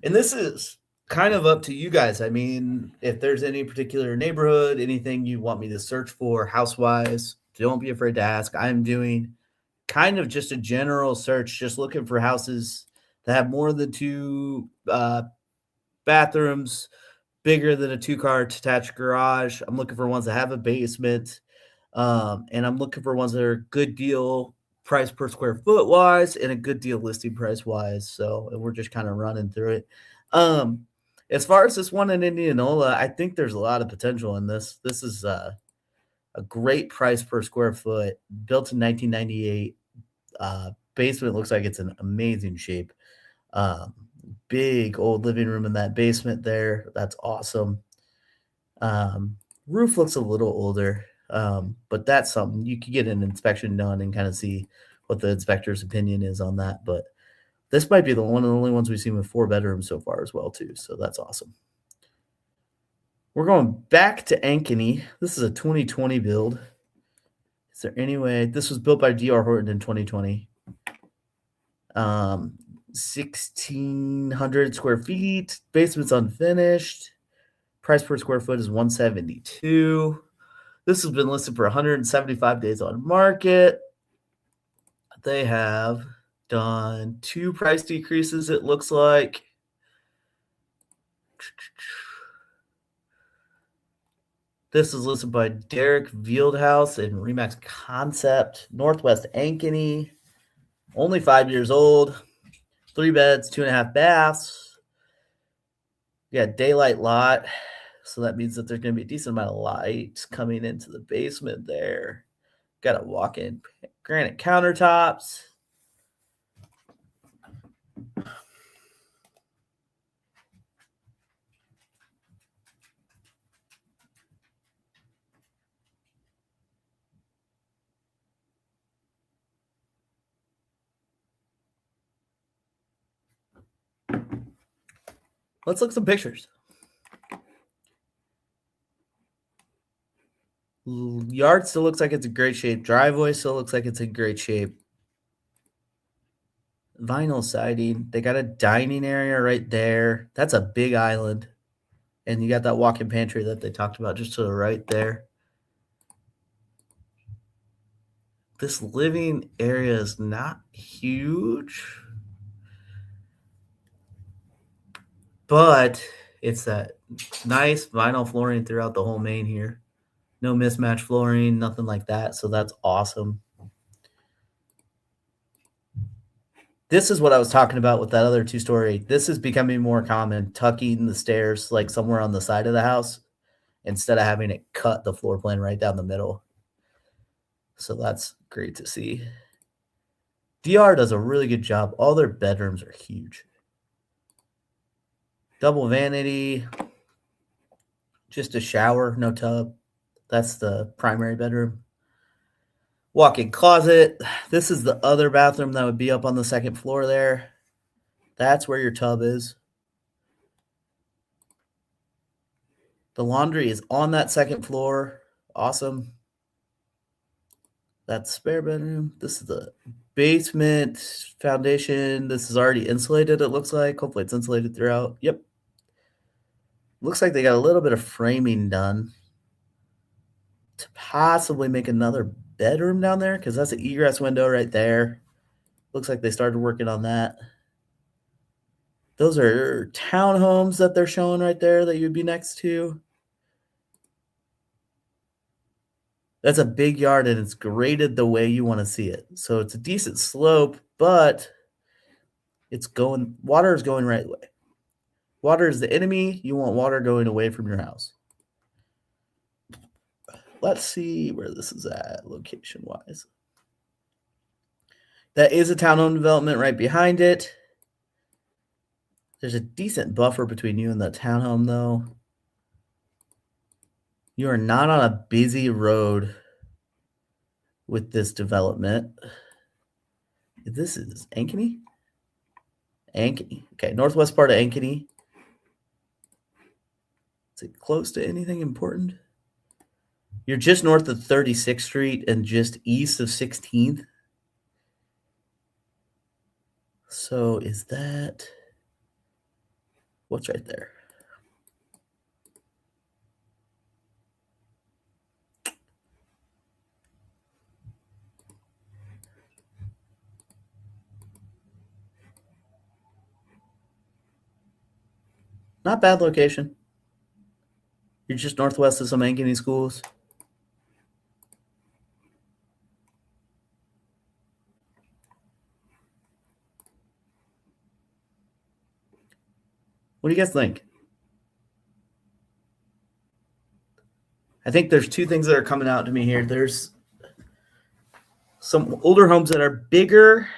And this is kind of up to you guys. I mean, if there's any particular neighborhood, anything you want me to search for house-wise, don't be afraid to ask. I'm doing kind of just a general search, just looking for houses that have more than two bathrooms, bigger than a two-car detached garage. I'm looking for ones that have a basement, and I'm looking for ones that are good deal price per square foot wise and a good deal listing price wise. So and we're just kind of running through it. As far as this one in Indianola, I think there's a lot of potential in this. This is a great price per square foot, built in 1998. Basement looks like it's in amazing shape. Big old living room in that basement there. That's awesome. Roof looks a little older, but that's something you could get an inspection done and kind of see what the inspector's opinion is on that. But this might be one of the only ones we've seen with 4 bedrooms so far as well, too. So that's awesome. We're going back to Ankeny. This is a 2020 build. Is there any way? This was built by D.R. Horton in 2020. 1,600 square feet. Basement's unfinished. Price per square foot is $172. This has been listed for 175 days on market. They have done 2 price decreases, it looks like. This is listed by Derek Fieldhouse and Remax Concept, Northwest Ankeny. Only 5 years old. 3 beds, 2.5 baths. Yeah, daylight lot. So that means that there's going to be a decent amount of light coming into the basement there. Got a walk-in granite countertops. Let's look at some pictures. Yard still looks like it's in great shape. Driveway still looks like it's in great shape. Vinyl siding. They got a dining area right there. That's a big island. And you got that walk-in pantry that they talked about just to the right there. This living area is not huge, but it's that nice vinyl flooring throughout the whole main here. No mismatch flooring, nothing like that. So that's awesome. This is what I was talking about with that other 2-story. This is becoming more common, tucking the stairs like somewhere on the side of the house instead of having it cut the floor plan right down the middle. So that's great to see. DR does a really good job. All their bedrooms are huge. Double vanity, just a shower, no tub. That's the primary bedroom. Walk-in closet. This is the other bathroom that would be up on the second floor there. That's where your tub is. The laundry is on that second floor. Awesome. That's spare bedroom. This is the basement foundation. This is already insulated, it looks like. Hopefully it's insulated throughout. Yep. Looks like they got a little bit of framing done to possibly make another bedroom down there because that's an egress window right there. Looks like they started working on that. Those are townhomes that they're showing right there that you'd be next to. That's a big yard and it's graded the way you want to see it. So it's a decent slope, but water is going right away. Water is the enemy. You want water going away from your house. Let's see where this is at location-wise. That is a townhome development right behind it. There's a decent buffer between you and the townhome, though. You are not on a busy road with this development. This is Ankeny? Ankeny. Okay, northwest part of Ankeny. Is it close to anything important? You're just north of 36th Street and just east of 16th. So is that what's right there? Not bad location. You're just northwest of some Ankeny schools. What do you guys think? I think there's two things that are coming out to me here. There's some older homes that are bigger.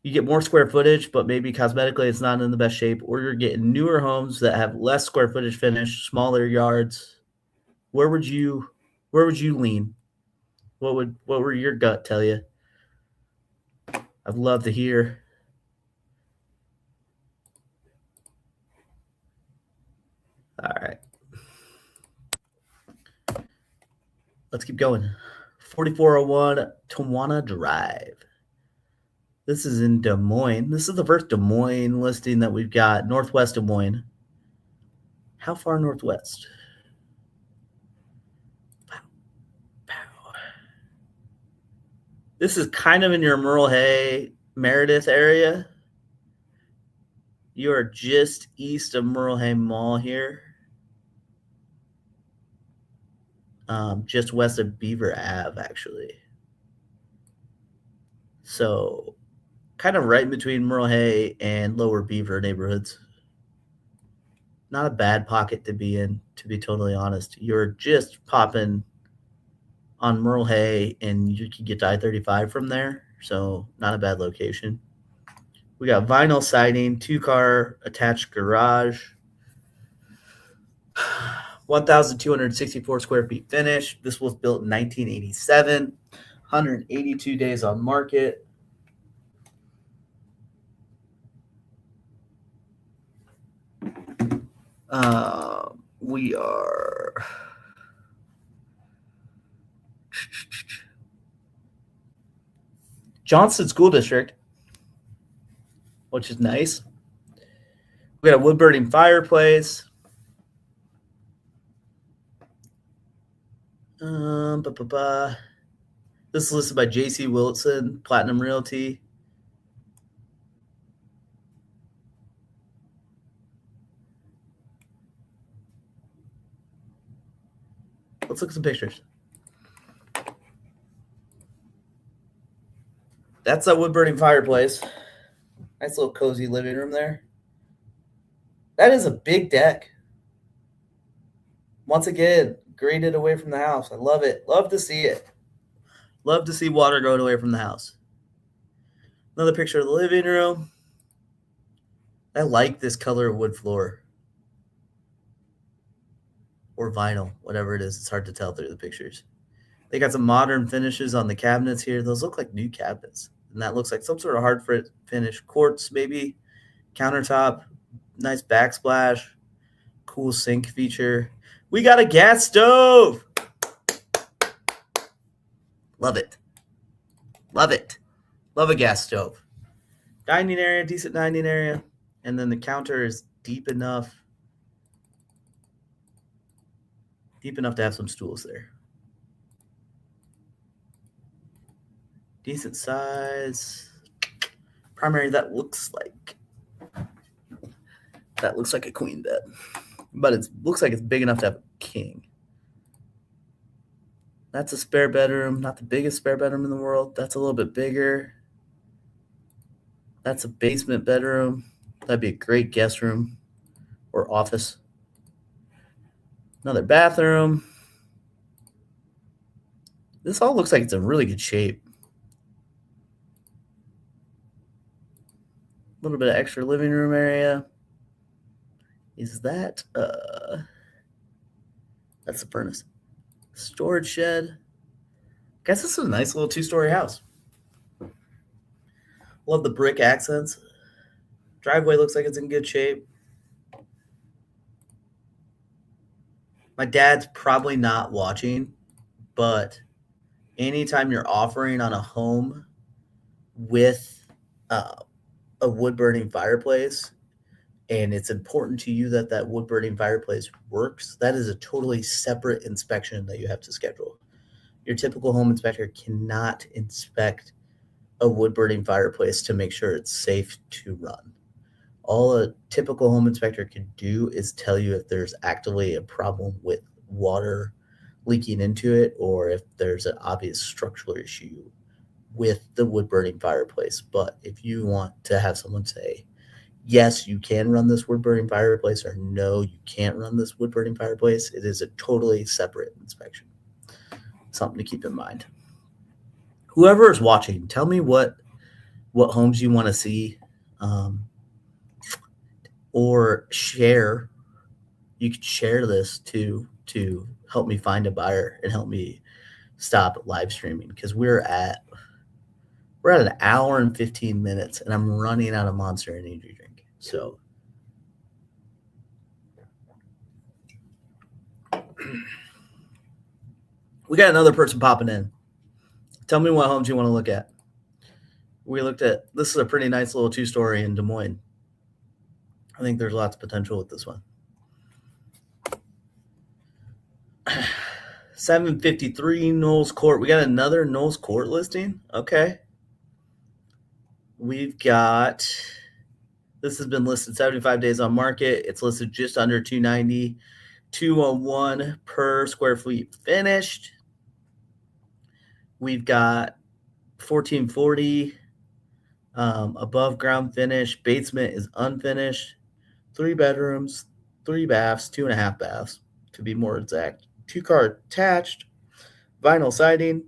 You get more square footage, but maybe cosmetically it's not in the best shape, or you're getting newer homes that have less square footage finish, smaller yards. Where would you lean? What would your gut tell you? I'd love to hear. All right. Let's keep going. 4401 Tawana Drive. This is in Des Moines. This is the first Des Moines listing that we've got. Northwest Des Moines. How far northwest? This is kind of in your Merle Hay, Meredith area. You are just east of Merle Hay Mall here. Just west of Beaver Ave, actually. So kind of right in between Merle Hay and Lower Beaver neighborhoods. Not a bad pocket to be in, to be totally honest. You're just popping on Merle Hay, and you can get to I-35 from there. So not a bad location. We got vinyl siding, 2-car attached garage, 1,264 square feet finish. This was built in 1987, 182 days on market. We are Johnston School District, which is nice. We got a wood burning fireplace. This is listed by J.C. Wilson, Platinum Realty. Let's look at some pictures. That's a wood burning fireplace. Nice little cozy living room there. That is a big deck. Once again, graded away from the house. I love it. Love to see it. Love to see water going away from the house. Another picture of the living room. I like this color of wood floor. Or vinyl, whatever it is. It's hard to tell through the pictures. They got some modern finishes on the cabinets here. Those look like new cabinets. And that looks like some sort of hard finish. Quartz, maybe. Countertop. Nice backsplash. Cool sink feature. We got a gas stove. Love it. Love it. Love a gas stove. Dining area, decent dining area. And then the counter is deep enough to have some stools there. Decent size. Primary, that looks like a queen bed. But it looks like it's big enough to have a king. That's a spare bedroom. Not the biggest spare bedroom in the world. That's a little bit bigger. That's a basement bedroom. That'd be a great guest room or office. Another bathroom. This all looks like it's in really good shape. A little bit of extra living room area. Is that that's the furnace. Storage shed. Guess this is a nice little 2-story house. Love the brick accents. Driveway looks like it's in good shape. My dad's probably not watching, but anytime you're offering on a home with uh, a wood burning fireplace, and it's important to you that that wood burning fireplace works, that is a totally separate inspection that you have to schedule. Your typical home inspector cannot inspect a wood burning fireplace to make sure it's safe to run. All a typical home inspector can do is tell you if there's actively a problem with water leaking into it or if there's an obvious structural issue with the wood burning fireplace. But if you want to have someone say, yes, you can run this wood burning fireplace, or no, you can't run this wood burning fireplace, it is a totally separate inspection. Something to keep in mind. Whoever is watching, tell me what homes you want to see, or share. You could share this to help me find a buyer and help me stop live streaming, because we're at an hour and 15 minutes and I'm running out of Monster Energy drink. So we got another person popping in. Tell me what homes you want to look at. We looked at, this is a pretty nice little 2-story in Des Moines. I think there's lots of potential with this one. 753 Knowles Court. We got another Knowles Court listing. Okay. We've got, this has been listed 75 days on market. It's listed just under 290, 201 per square feet finished. We've got 1440 above ground finish. Basement is unfinished. 3 bedrooms, 3 baths, 2.5 baths to be more exact. 2-car attached, vinyl siding.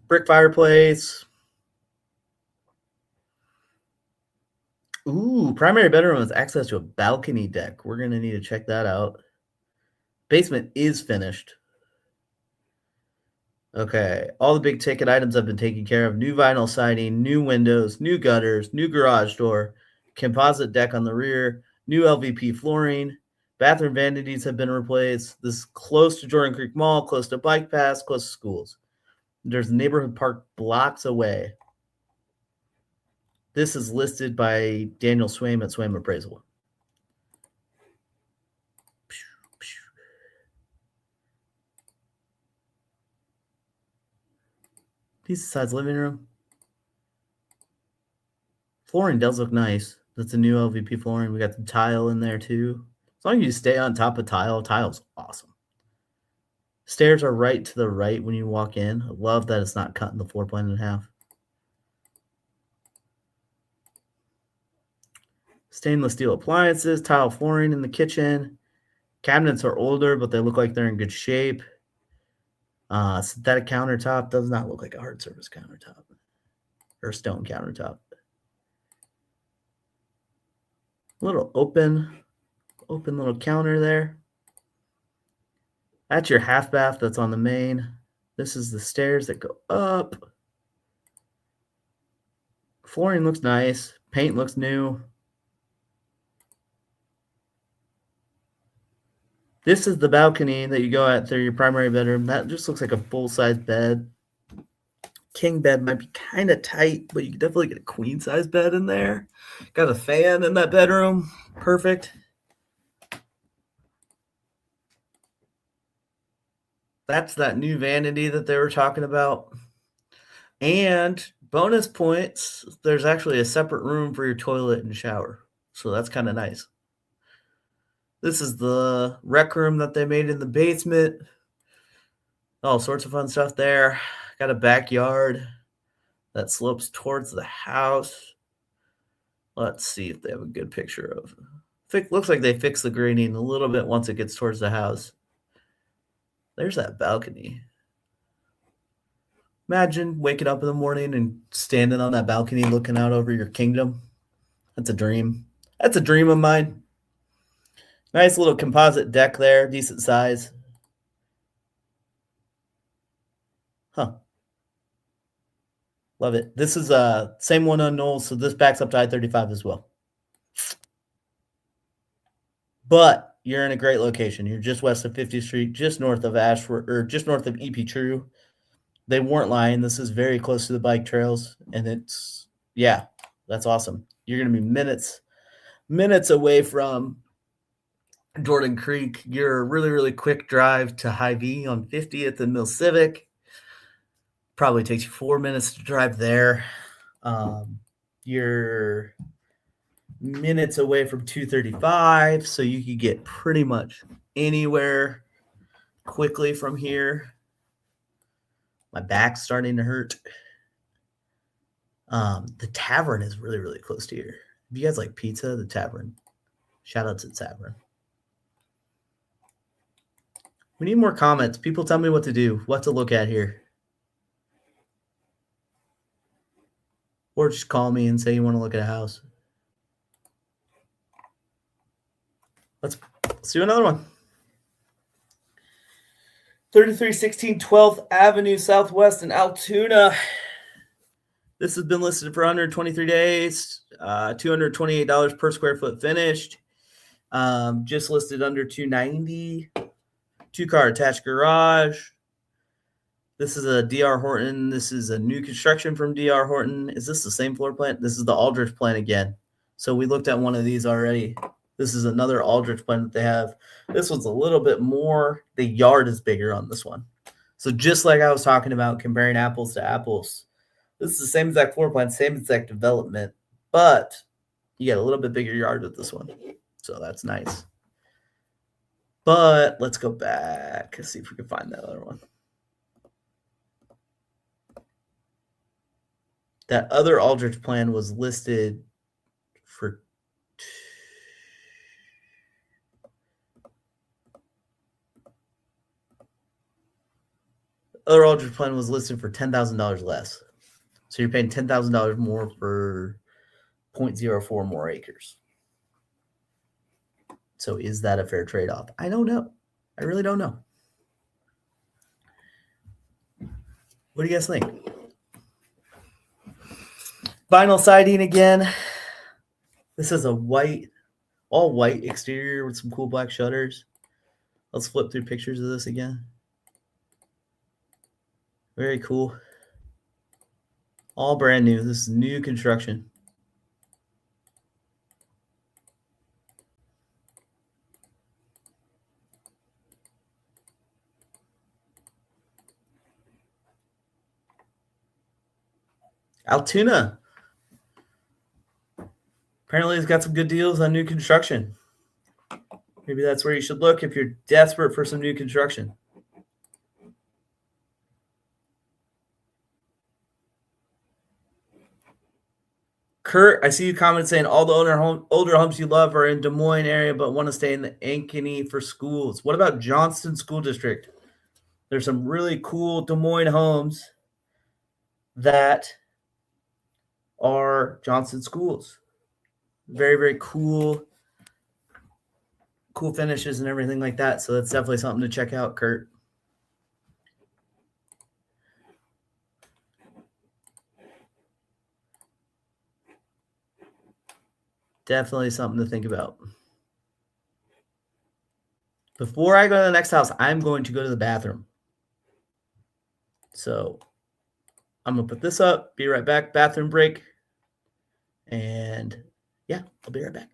Brick fireplace. Ooh, primary bedroom has access to a balcony deck. We're going to need to check that out. Basement is finished. Okay, all the big ticket items have been taken care of. New vinyl siding, new windows, new gutters, new garage door, composite deck on the rear, new LVP flooring. Bathroom vanities have been replaced. This is close to Jordan Creek Mall, close to bike paths, close to schools. There's a neighborhood park blocks away. This is listed by Daniel Swaim at Swaim Appraisal. Decent size living room. Flooring does look nice. That's a new LVP flooring. We got the tile in there too. As long as you stay on top of tile, tile's awesome. Stairs are right to the right when you walk in. I love that it's not cutting the floor plan in half. Stainless steel appliances, tile flooring in the kitchen. Cabinets are older, but they look like they're in good shape. Synthetic countertop does not look like a hard surface countertop or stone countertop. Little open little counter there. That's your half bath that's on the main. This is the stairs that go up. Flooring looks nice. Paint looks new. This is the balcony that you go at through your primary bedroom. That just looks like a full-size bed. King bed might be kind of tight, but you can definitely get a queen-size bed in there. Got a fan in that bedroom. Perfect. That's that new vanity that they were talking about. And bonus points, there's actually a separate room for your toilet and shower. So that's kind of nice. This is the rec room that they made in the basement. All sorts of fun stuff there. Got a backyard that slopes towards the house. Let's see if they have a good picture of it. Looks like they fixed the grading a little bit once it gets towards the house. There's that balcony. Imagine waking up in the morning and standing on that balcony looking out over your kingdom. That's a dream. That's a dream of mine. Nice little composite deck there, decent size. Huh. Love it. This is same one on Knowles, so this backs up to I-35 as well. But you're in a great location. You're just west of 50th Street, just north of Ashford, or just north of EP True. They weren't lying. This is very close to the bike trails, and it's yeah, that's awesome. You're gonna be minutes away from Jordan Creek. You're a really, really quick drive to Hy-Vee on 50th and Mill Civic. Probably takes you 4 minutes to drive there. You're minutes away from 235, so you could get pretty much anywhere quickly from here. My back's starting to hurt. The tavern is really, really close to here. If you guys like pizza, the tavern. Shout out to the tavern. We need more comments. People tell me what to do, what to look at here. Or just call me and say you want to look at a house. Let's do another one. 3316 12th Avenue Southwest in Altoona. This has been listed for 123 days, $228 per square foot finished. Just listed under $290. 2-car attached garage. This is a DR Horton. This is a new construction from DR Horton. Is this the same floor plan? This is the Aldrich plan again. So we looked at one of these already. This is another Aldrich plan that they have. This one's a little bit more. The yard is bigger on this one. So just like I was talking about, comparing apples to apples, this is the same exact floor plan, same exact development, but you get a little bit bigger yard with this one. So that's nice. But let's go back and see if we can find that other one. That other Aldrich plan was listed for other Aldrich plan was listed for $10,000 less. So you're paying $10,000 more for 0.04 more acres. So is that a fair trade-off? I don't know. I really don't know. What do you guys think? Vinyl siding again. This is a all white exterior with some cool black shutters. Let's flip through pictures of this again. Very cool. All brand new. This is new construction. Altoona. Apparently it's got some good deals on new construction. Maybe that's where you should look if you're desperate for some new construction. Kurt, I see you comment saying all the older homes you love are in Des Moines area, but want to stay in the Ankeny for schools. What about Johnston School District? There's some really cool Des Moines homes that are Johnston schools. Very, very cool finishes and everything like that. So that's definitely something to check out, Kurt. Definitely something to think about. Before I go to the next house, I'm going to go to the bathroom. So I'm going to put this up, be right back, bathroom break. And yeah, I'll be right back.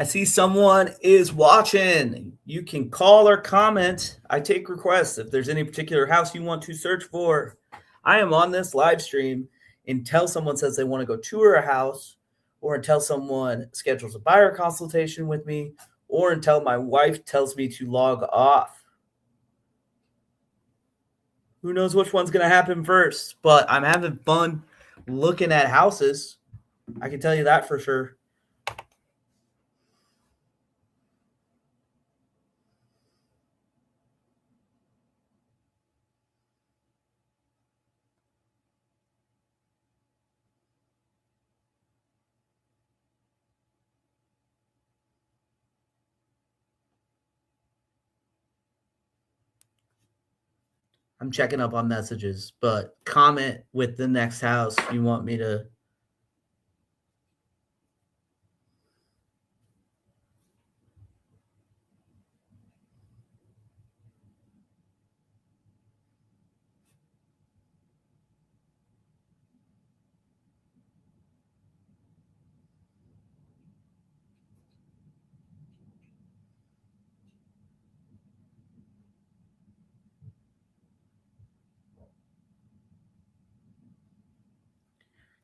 I see someone is watching. You can call or comment. I take requests if there's any particular house you want to search for. I am on this live stream until someone says they want to go tour a house, or until someone schedules a buyer consultation with me, or until my wife tells me to log off. Who knows which one's going to happen first, but I'm having fun looking at houses. I can tell you that for sure. I'm checking up on messages, but comment with the next house you want me to.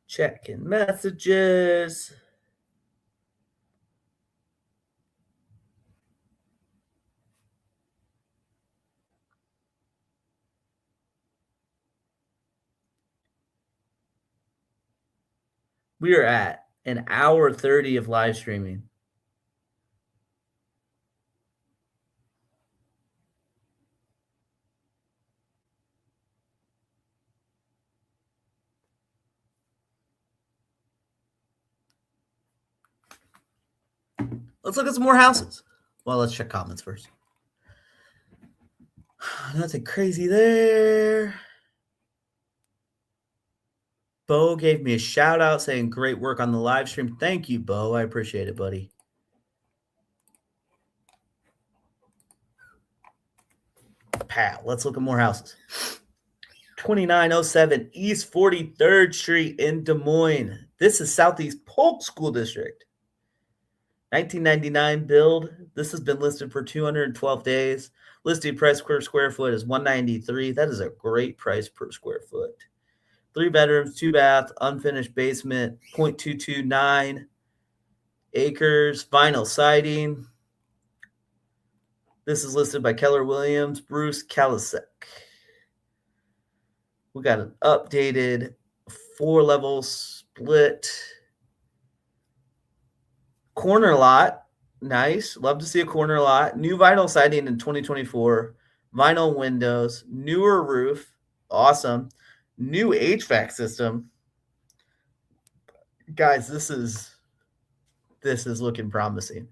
Checking messages. We are at an hour 30 of live streaming. Let's look at some more houses. Well, let's check comments first. Nothing crazy there. Bo gave me a shout out saying great work on the live stream. Thank you, Bo. I appreciate it, buddy. Pat, let's look at more houses. 2907 East 43rd Street in Des Moines. This is Southeast Polk School District. 1999 build. This has been listed for 212 days. Listed price per square foot is $193. That is a great price per square foot. 3 bedrooms, 2 bath, unfinished basement, 0.229 acres, vinyl siding. This is listed by Keller Williams, Bruce Kalasek. We got an updated 4-level split corner lot. Nice. Love to see a corner lot. New vinyl siding in 2024. Vinyl windows. Newer roof. Awesome. New HVAC system. Guys, this is looking promising.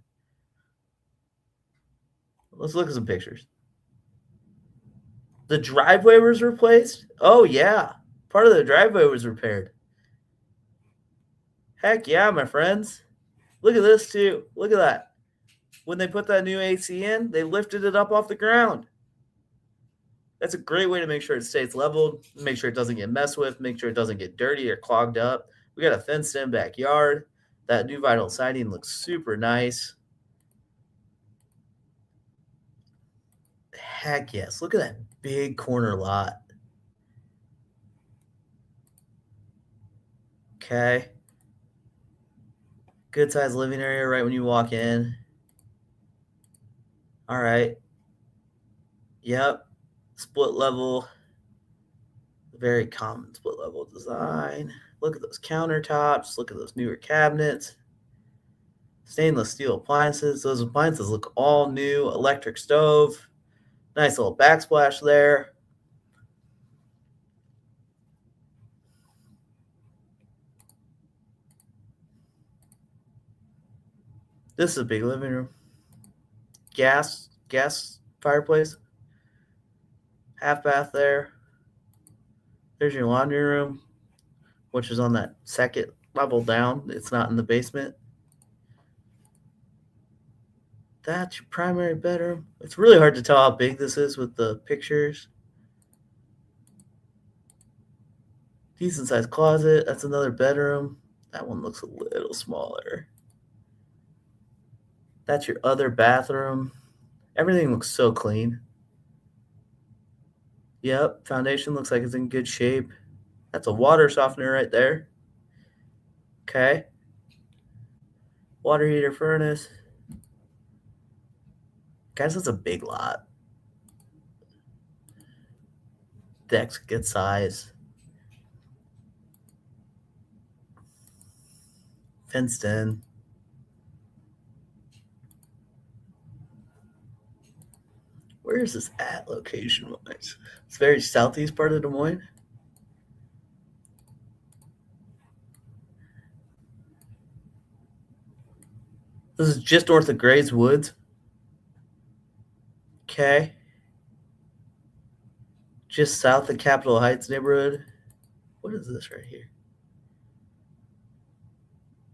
Let's look at some pictures. The driveway was replaced? Oh, yeah. Part of the driveway was repaired. Heck yeah, my friends. Look at this, too. Look at that. When they put that new AC in, they lifted it up off the ground. That's a great way to make sure it stays leveled, make sure it doesn't get messed with, make sure it doesn't get dirty or clogged up. We got a fenced-in backyard. That new vinyl siding looks super nice. Heck yes. Look at that big corner lot. Okay. Good size living area right when you walk in. All right. Yep. Split level. Very common split level design. Look at those countertops. Look at those newer cabinets. Stainless steel appliances. Those appliances look all new. Electric stove. Nice little backsplash there. This is a big living room. Gas fireplace. Half bath there. There's your laundry room, which is on that second level down. It's not in the basement. That's your primary bedroom. It's really hard to tell how big this is with the pictures. Decent sized closet. That's another bedroom. That one looks a little smaller. That's your other bathroom. Everything looks so clean. Yep, foundation looks like it's in good shape. That's a water softener right there. Okay. Water heater furnace. Guys, that's a big lot. Deck's good size. Fenced in. Where is this at location-wise? It's very southeast part of Des Moines. This is just north of Grays Woods. Okay. Just south of Capitol Heights neighborhood. What is this right here?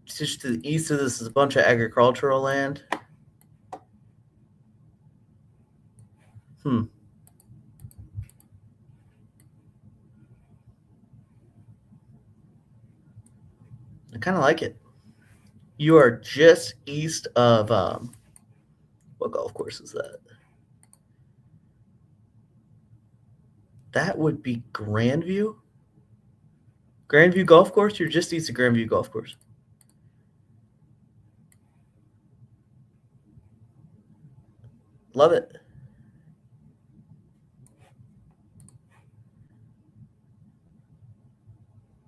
Just to the east of this is a bunch of agricultural land. I kind of like it. You are just east of what golf course is that? That would be Grandview. Grandview Golf Course. You're just east of Grandview Golf Course. Love it.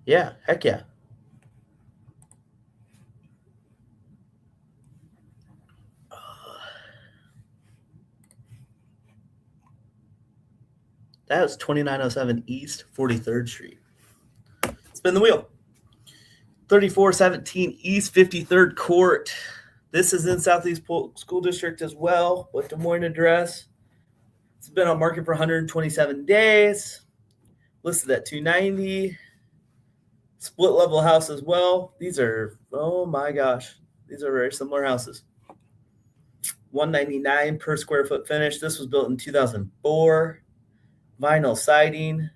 Yeah, heck yeah. That was 2907 East 43rd Street. Spin the wheel. 3417 East 53rd Court. This is in Southeast School District as well. With Des Moines address. It's been on market for 127 days. Listed at 290. Split level house as well. These are, oh my gosh, these are very similar houses. 199 per square foot finish. This was built in 2004. Vinyl siding.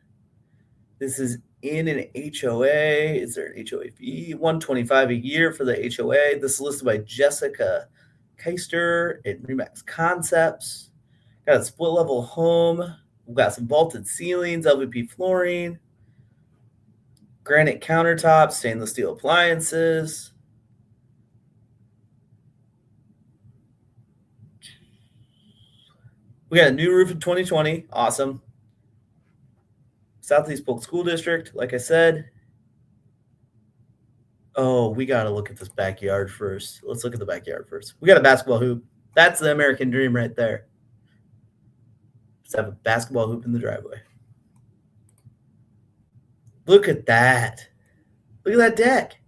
This is in an HOA. Is there an HOA fee? $125 a year for the HOA. This is listed by Jessica Keister at Remax Concepts. Got a split level home. We've got some vaulted ceilings, LVP flooring, granite countertops, stainless steel appliances. We got a new roof in 2020. Awesome. Southeast Polk School District, like I said. Oh, we got to look at this backyard first. Let's look at the backyard first. We got a basketball hoop. That's the American dream right there. Let's have a basketball hoop in the driveway. Look at that. Look at that deck.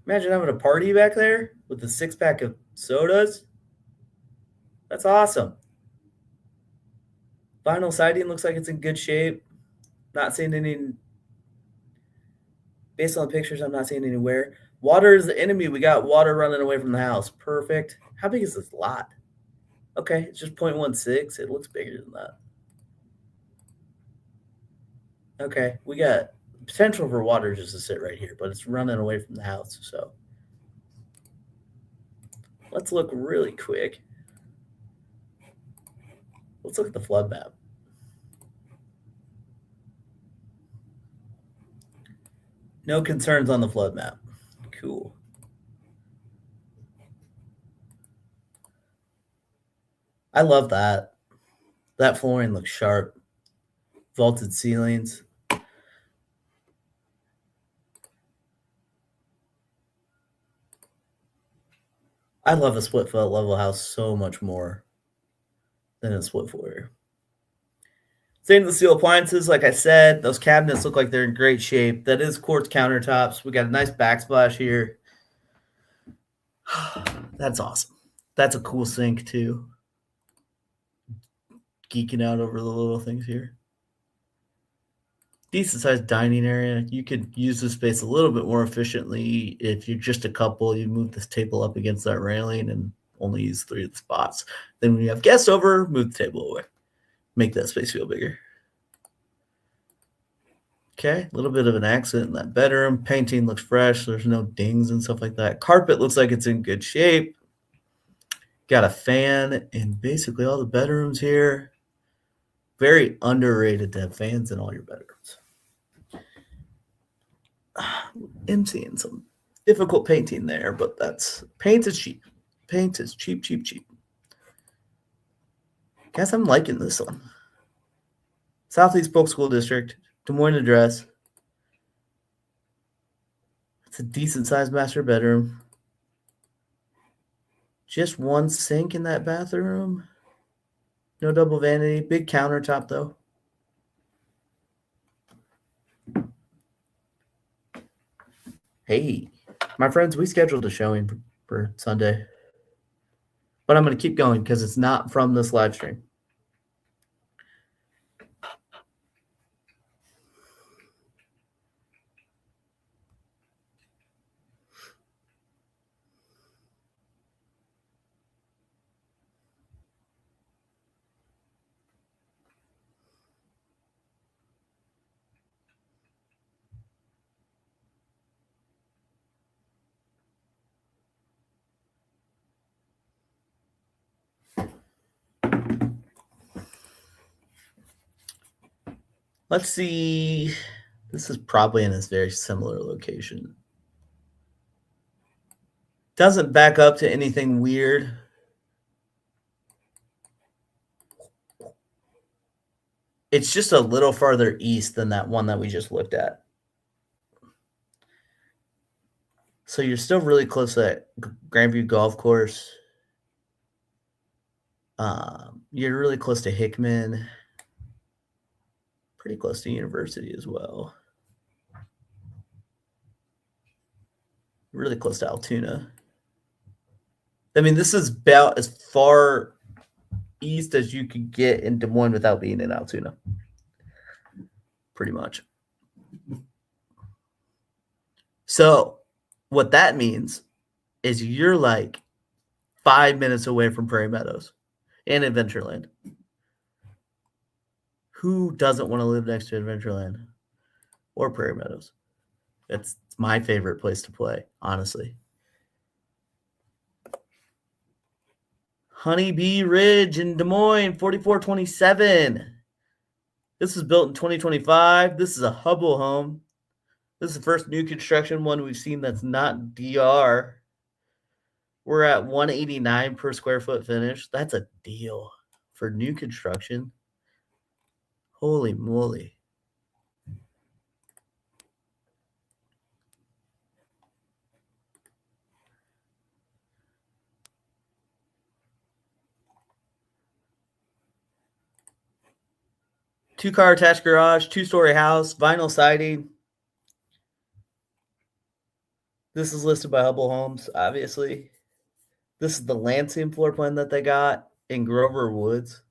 Imagine having a party back there with a 6-pack of sodas. That's awesome. Vinyl siding looks like it's in good shape. Not seeing any, based on the pictures, I'm not seeing any wear. Water is the enemy. We got water running away from the house. Perfect. How big is this lot? Okay, it's just 0.16. It looks bigger than that. Okay, we got potential for water just to sit right here, but it's running away from the house. So let's look really quick. Let's look at the flood map. No concerns on the flood map. Cool. I love that. That flooring looks sharp. Vaulted ceilings. I love a split foot level house so much more than a split floor. Stainless steel appliances, like I said, those cabinets look like they're in great shape. That is quartz countertops. We got a nice backsplash here. That's awesome. That's a cool sink too. Geeking out over the little things here. Decent sized dining area. You could use this space a little bit more efficiently. If you're just a couple, you move this table up against that railing and only use 3 of the spots. Then when you have guests over, move the table away. Make that space feel bigger. Okay, a little bit of an accent in that bedroom. Painting looks fresh. There's no dings and stuff like that. Carpet looks like it's in good shape. Got a fan in basically all the bedrooms here. Very underrated to have fans in all your bedrooms. I'm seeing some difficult painting there, but paint is cheap. Paint is cheap, cheap, cheap. Guess I'm liking this one. Southeast Polk School District, Des Moines address. It's a decent sized master bedroom. Just one sink in that bathroom. No double vanity. Big countertop though. Hey, my friends, we scheduled a showing for Sunday. But I'm going to keep going because it's not from this live stream. Let's see. This is probably in this very similar location. Doesn't back up to anything weird. It's just a little farther east than that one that we just looked at. So you're still really close to that Grandview Golf Course. You're really close to Hickman. Pretty close to University as well. Really close to Altoona. I mean, this is about as far east as you could get in Des Moines without being in Altoona. Pretty much. So what that means is you're like 5 minutes away from Prairie Meadows and Adventureland. Who doesn't want to live next to Adventureland or Prairie Meadows? It's my favorite place to play, honestly. Honeybee Ridge in Des Moines, 4427. This was built in 2025. This is a Hubble home. This is the first new construction one we've seen that's not DR. We're at 189 per square foot finish. That's a deal for new construction. Holy moly. Two-car attached garage, two-story house, vinyl siding. This is listed by Hubble Homes, obviously. This is the Lansing floor plan that they got in Grover Woods.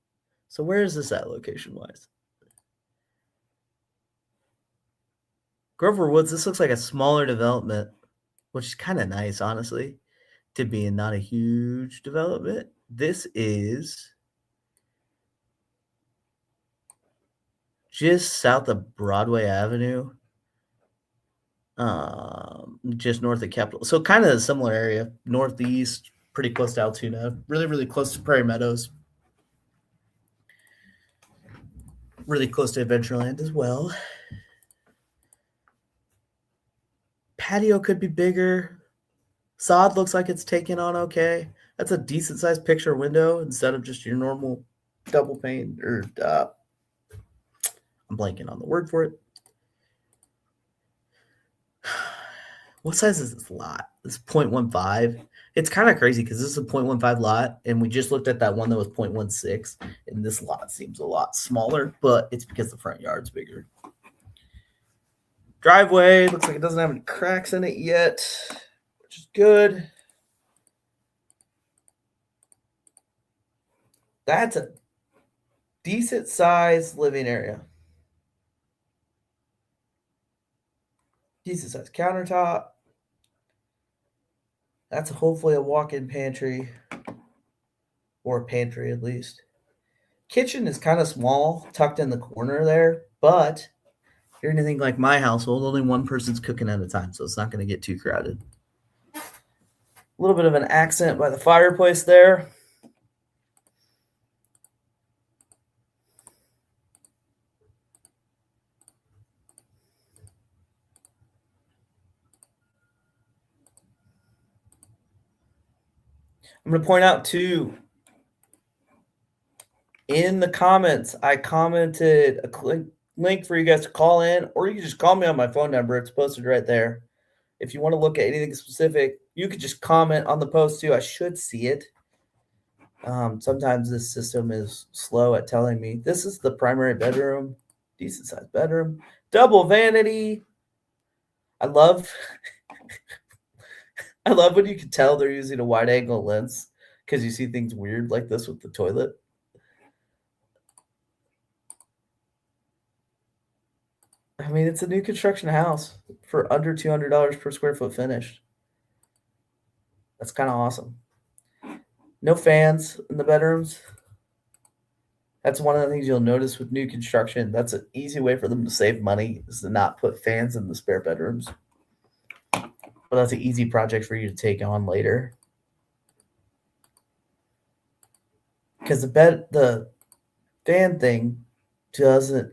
So where is this at location-wise? Grover Woods, this looks like a smaller development, which is kind of nice, honestly, to be not a huge development. This is just south of Broadway Avenue, just north of Capitol. So kind of a similar area, northeast, pretty close to Altoona, really, really close to Prairie Meadows, really close to Adventureland as well. Patio could be bigger. Sod looks like it's taken on okay. That's a decent sized picture window instead of just your normal double pane or I'm blanking on the word for it. What size is this lot? This is 0.15. It's kind of crazy because this is a 0.15 lot, and we just looked at that one that was 0.16, and this lot seems a lot smaller, but it's because the front yard's bigger. Driveway looks like it doesn't have any cracks in it yet, which is good. That's a decent sized living area. Decent sized countertop. That's hopefully a walk-in pantry, or a pantry at least. Kitchen is kind of small, tucked in the corner there, but you're anything like my household, only one person's cooking at a time, so it's not going to get too crowded. A little bit of an accent by the fireplace there. I'm going to point out too, in the comments, I commented a link for you guys to call in, or you can just call me on my phone number. It's posted right there. If you want to look at anything specific, you could just comment on the post too. I should see it. Sometimes this system is slow at telling me this is the primary bedroom, decent sized bedroom, double vanity. I love when you can tell they're using a wide angle lens because you see things weird like this with the toilet. I mean, it's a new construction house for under $200 per square foot finished. That's kind of awesome. No fans in the bedrooms. That's one of the things you'll notice with new construction. That's an easy way for them to save money, is to not put fans in the spare bedrooms. But that's an easy project for you to take on later. Because the fan thing doesn't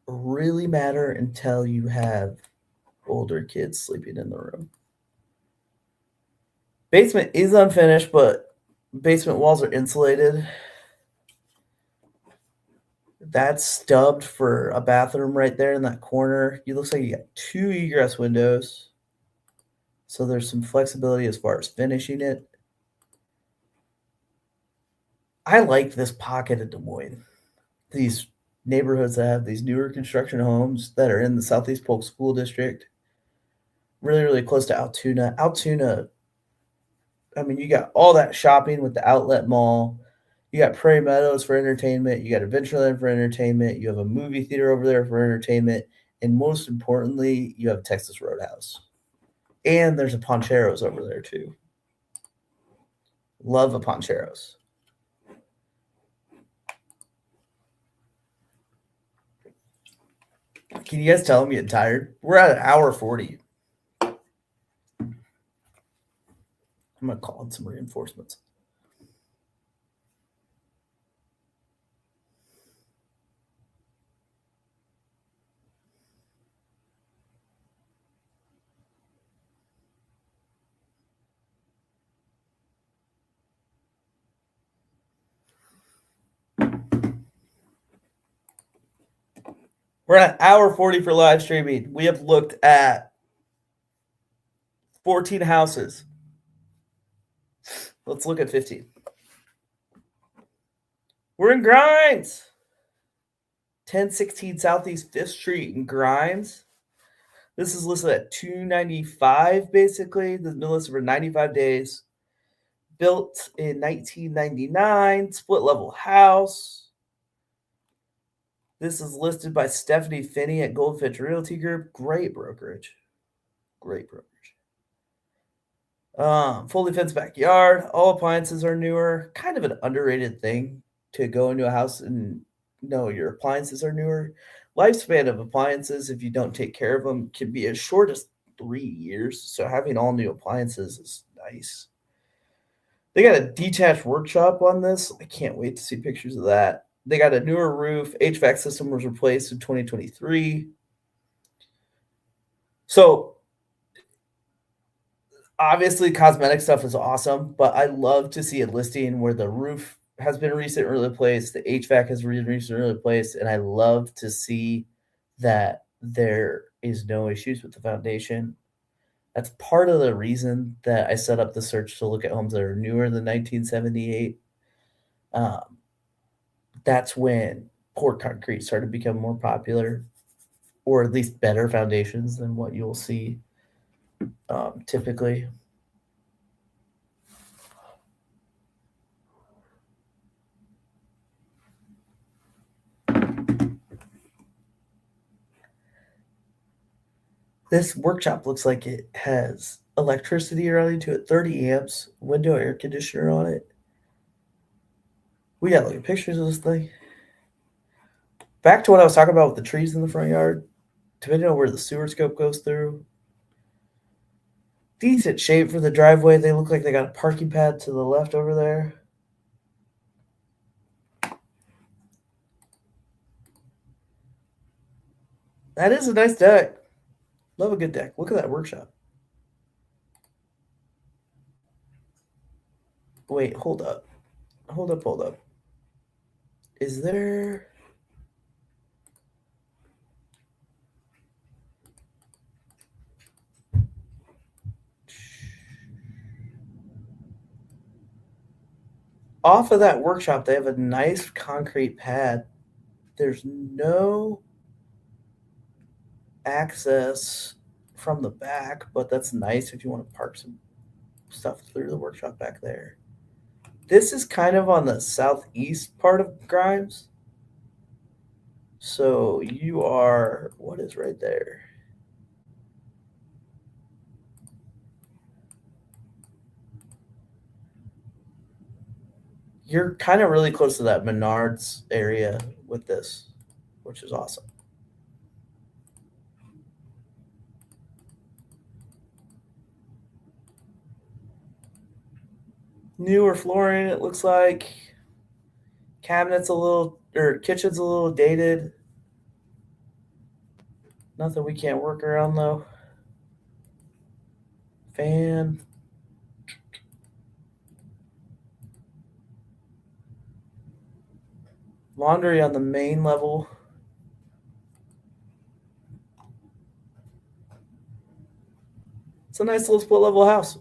really matter until you have older kids sleeping in the room. Basement is unfinished, but basement walls are insulated. That's stubbed for a bathroom right there in that corner. It looks like you got 2 egress windows. So there's some flexibility as far as finishing it. I like this pocket of Des Moines. These neighborhoods that have these newer construction homes that are in the Southeast Polk School District. Really, really close to Altoona. Altoona, I mean, you got all that shopping with the outlet mall. You got Prairie Meadows for entertainment. You got Adventureland for entertainment. You have a movie theater over there for entertainment. And most importantly, you have Texas Roadhouse. And there's a Poncheros over there too. Love a Poncheros. Can you guys tell I'm getting tired? We're at an hour 40. I'm going to call in some reinforcements. We're at an hour 40 for live streaming. We have looked at 14 houses. Let's look at 15. We're in Grimes. 1016 Southeast 5th Street in Grimes. This is listed at $295 basically. This has been listed for 95 days. Built in 1999. Split level house. This is listed by Stephanie Finney at Goldfinch Realty Group. Great brokerage. Great brokerage. Fully fenced backyard. All appliances are newer. Kind of an underrated thing to go into a house and know your appliances are newer. Lifespan of appliances, if you don't take care of them, can be as short as 3 years. So having all new appliances is nice. They got a detached workshop on this. I can't wait to see pictures of that. They got a newer roof. HVAC system was replaced in 2023. So obviously cosmetic stuff is awesome, but I love to see a listing where the roof has been recently replaced, the HVAC has been recently replaced, and I love to see that there is no issues with the foundation. That's part of the reason that I set up the search to look at homes that are newer than 1978. That's when poured concrete started to become more popular, or at least better foundations than what you'll see typically. This workshop looks like it has electricity running to it, 30 amps, window air conditioner on it. We got to look at pictures of this thing. Back to what I was talking about with the trees in the front yard. depending on where the sewer scope goes through. Decent shape for the driveway. They look like they got a parking pad to the left over there. That is a nice deck. Love a good deck. Look at that workshop. Wait, hold up. Hold up. Is there... Off of that workshop, they have a nice concrete pad. There's no access from the back, but that's nice if you want to park some stuff through the workshop back there. This is kind of on the southeast part of Grimes. So you are, what is right there? You're kind of really close to that Menards area with this, which is awesome. Newer flooring, it looks like. Cabinets a little, or kitchen's a little dated. Nothing we can't work around though. Fan. Laundry on the main level. It's a nice little split level house.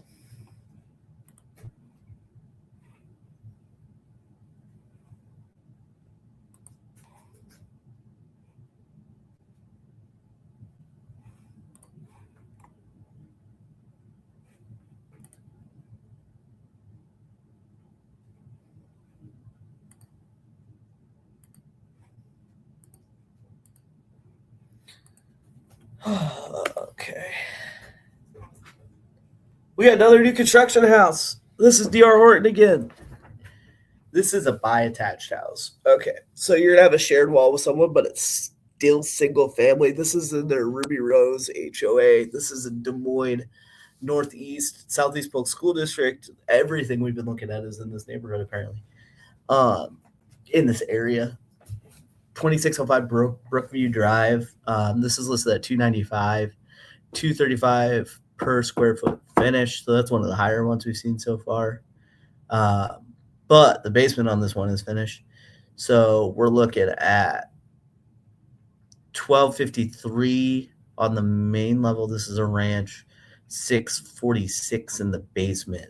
Okay. We got another new construction house. This is DR Horton again. This is a bi-attached house. Okay, so you're gonna have a shared wall with someone, but it's still single family. This is in their Ruby Rose HOA. This is in Des Moines, Northeast, Southeast Polk School District. Everything we've been looking at is in this neighborhood, apparently. In this area, 2605 Brookview Drive. This is listed at $295, $235 per square foot finish. So that's one of the higher ones we've seen so far. But the basement on this one is finished. So we're looking at $1,253 on the main level. This is a ranch, $646 in the basement.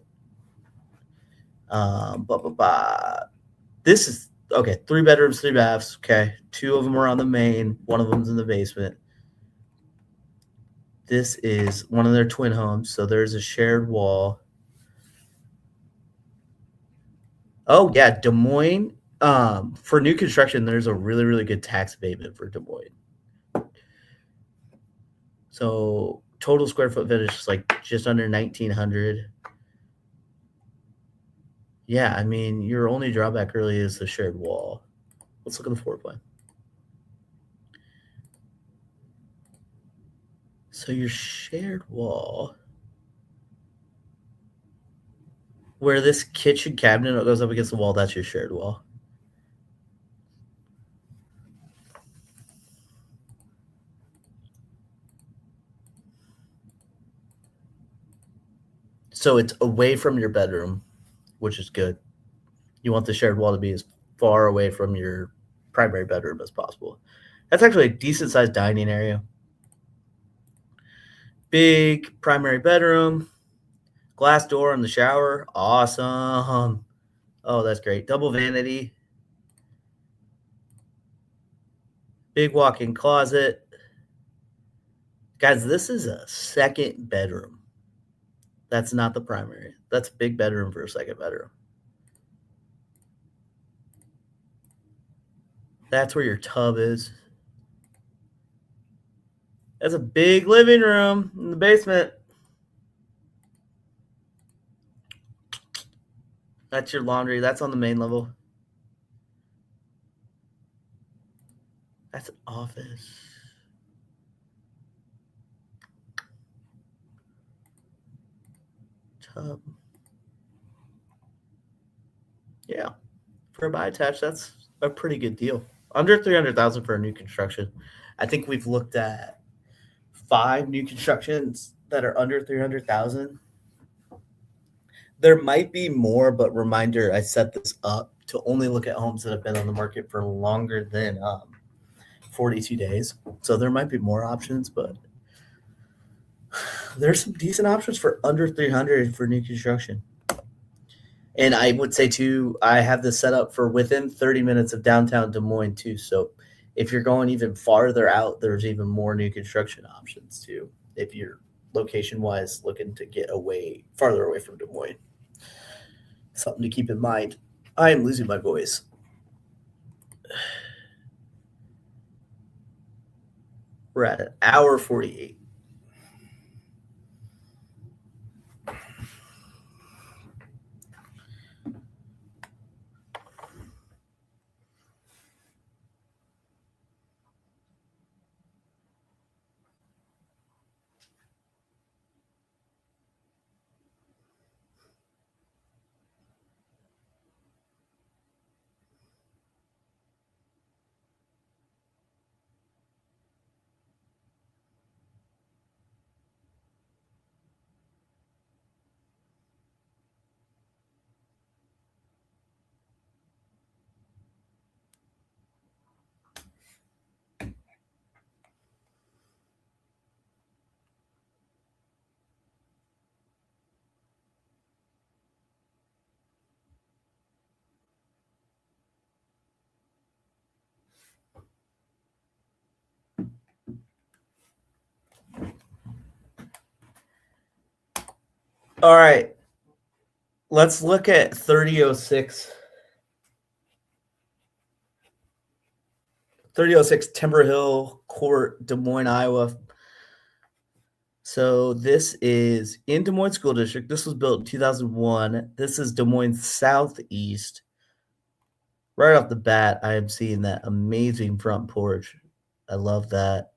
This is okay. 3 bedrooms, 3 baths. Okay, 2 of them are on the main. 1 of them's in the basement. This is one of their twin homes, so there's a shared wall. Oh yeah, Des Moines. For new construction, there's a really, really good tax abatement for Des Moines. So total square foot finish is like just under 1,900. Yeah, I mean, your only drawback really is the shared wall. Let's look at the floor plan. So your shared wall, where this kitchen cabinet goes up against the wall, that's your shared wall. So it's away from your bedroom, which is good. You want the shared wall to be as far away from your primary bedroom as possible. That's actually a decent sized dining area. Big primary bedroom, glass door in the shower. Awesome. Oh, that's great. Double vanity. Big walk-in closet. Guys, this is a second bedroom. That's not the primary. That's a big bedroom for a second bedroom. That's where your tub is. That's a big living room in the basement. That's your laundry. That's on the main level. That's an office. Yeah, for a buy attached, that's a pretty good deal. Under 300,000 for a new construction. I think we've looked at 5 new constructions that are under 300,000. There might be more, but reminder, I set this up to only look at homes that have been on the market for longer than 42 days. So there might be more options, but there's some decent options for under 300 for new construction. And I would say too, I have this set up for within 30 minutes of downtown Des Moines too. So if you're going even farther out, there's even more new construction options too. If you're location wise looking to get away farther away from Des Moines, something to keep in mind. I am losing my voice. We're at an hour 48. All right. Let's look at 3006. 3006 Timber Hill Court, Des Moines, Iowa. So this is in Des Moines School District. This was built in 2001. This is Des Moines Southeast. Right off the bat, I am seeing that amazing front porch. I love that.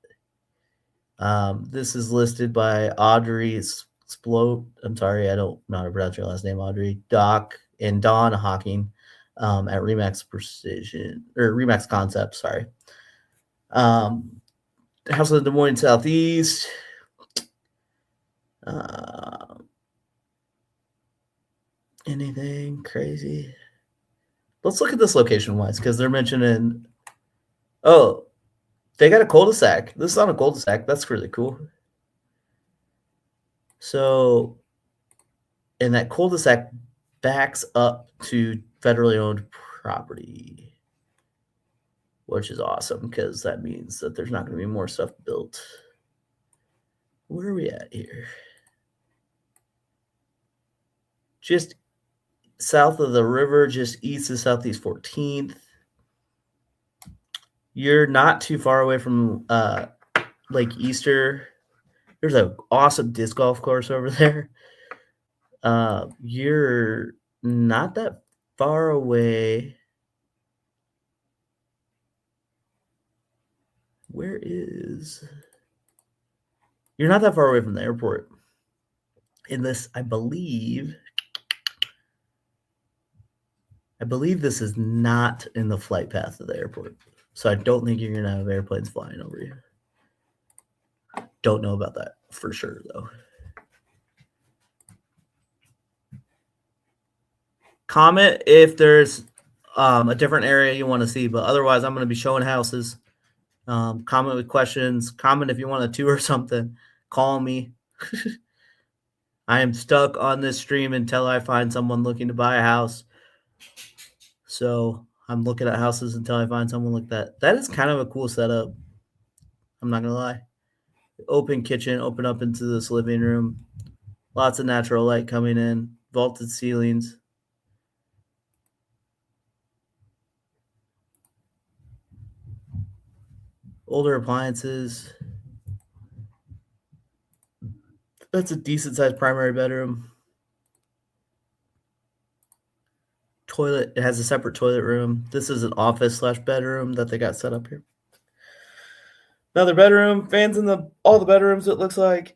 This is listed by Audrey Splot. I'm sorry, I don't know how to pronounce your last name, Audrey. Doc and Don Hawking at Remax Precision or Remax Concepts. Sorry. House in Des Moines Southeast. Anything crazy? Let's look at this location wise because they're mentioning. Oh, they got a cul-de-sac. This is on a cul-de-sac. That's really cool. So, and that cul-de-sac backs up to federally owned property, which is awesome because that means that there's not going to be more stuff built. Where are we at here? Just south of the river, just east of Southeast 14th. You're not too far away from Lake Easter. There's an awesome disc golf course over there. You're not that far away. Where is? You're not that far away from the airport. In this, I believe this is not in the flight path of the airport. So I don't think you're going to have airplanes flying over you. Don't know about that for sure, though. Comment if there's a different area you want to see, but otherwise I'm going to be showing houses. Comment with questions. Comment if you want a tour or something. Call me. I am stuck on this stream until I find someone looking to buy a house. So I'm looking at houses until I find someone like that. That is kind of a cool setup. I'm not going to lie. Open kitchen, open up into this living room. Lots of natural light coming in. Vaulted ceilings. Older appliances. That's a decent sized primary bedroom. Toilet. It has a separate toilet room. This is an office / bedroom that they got set up here. Another bedroom. Fans in all the bedrooms, it looks like.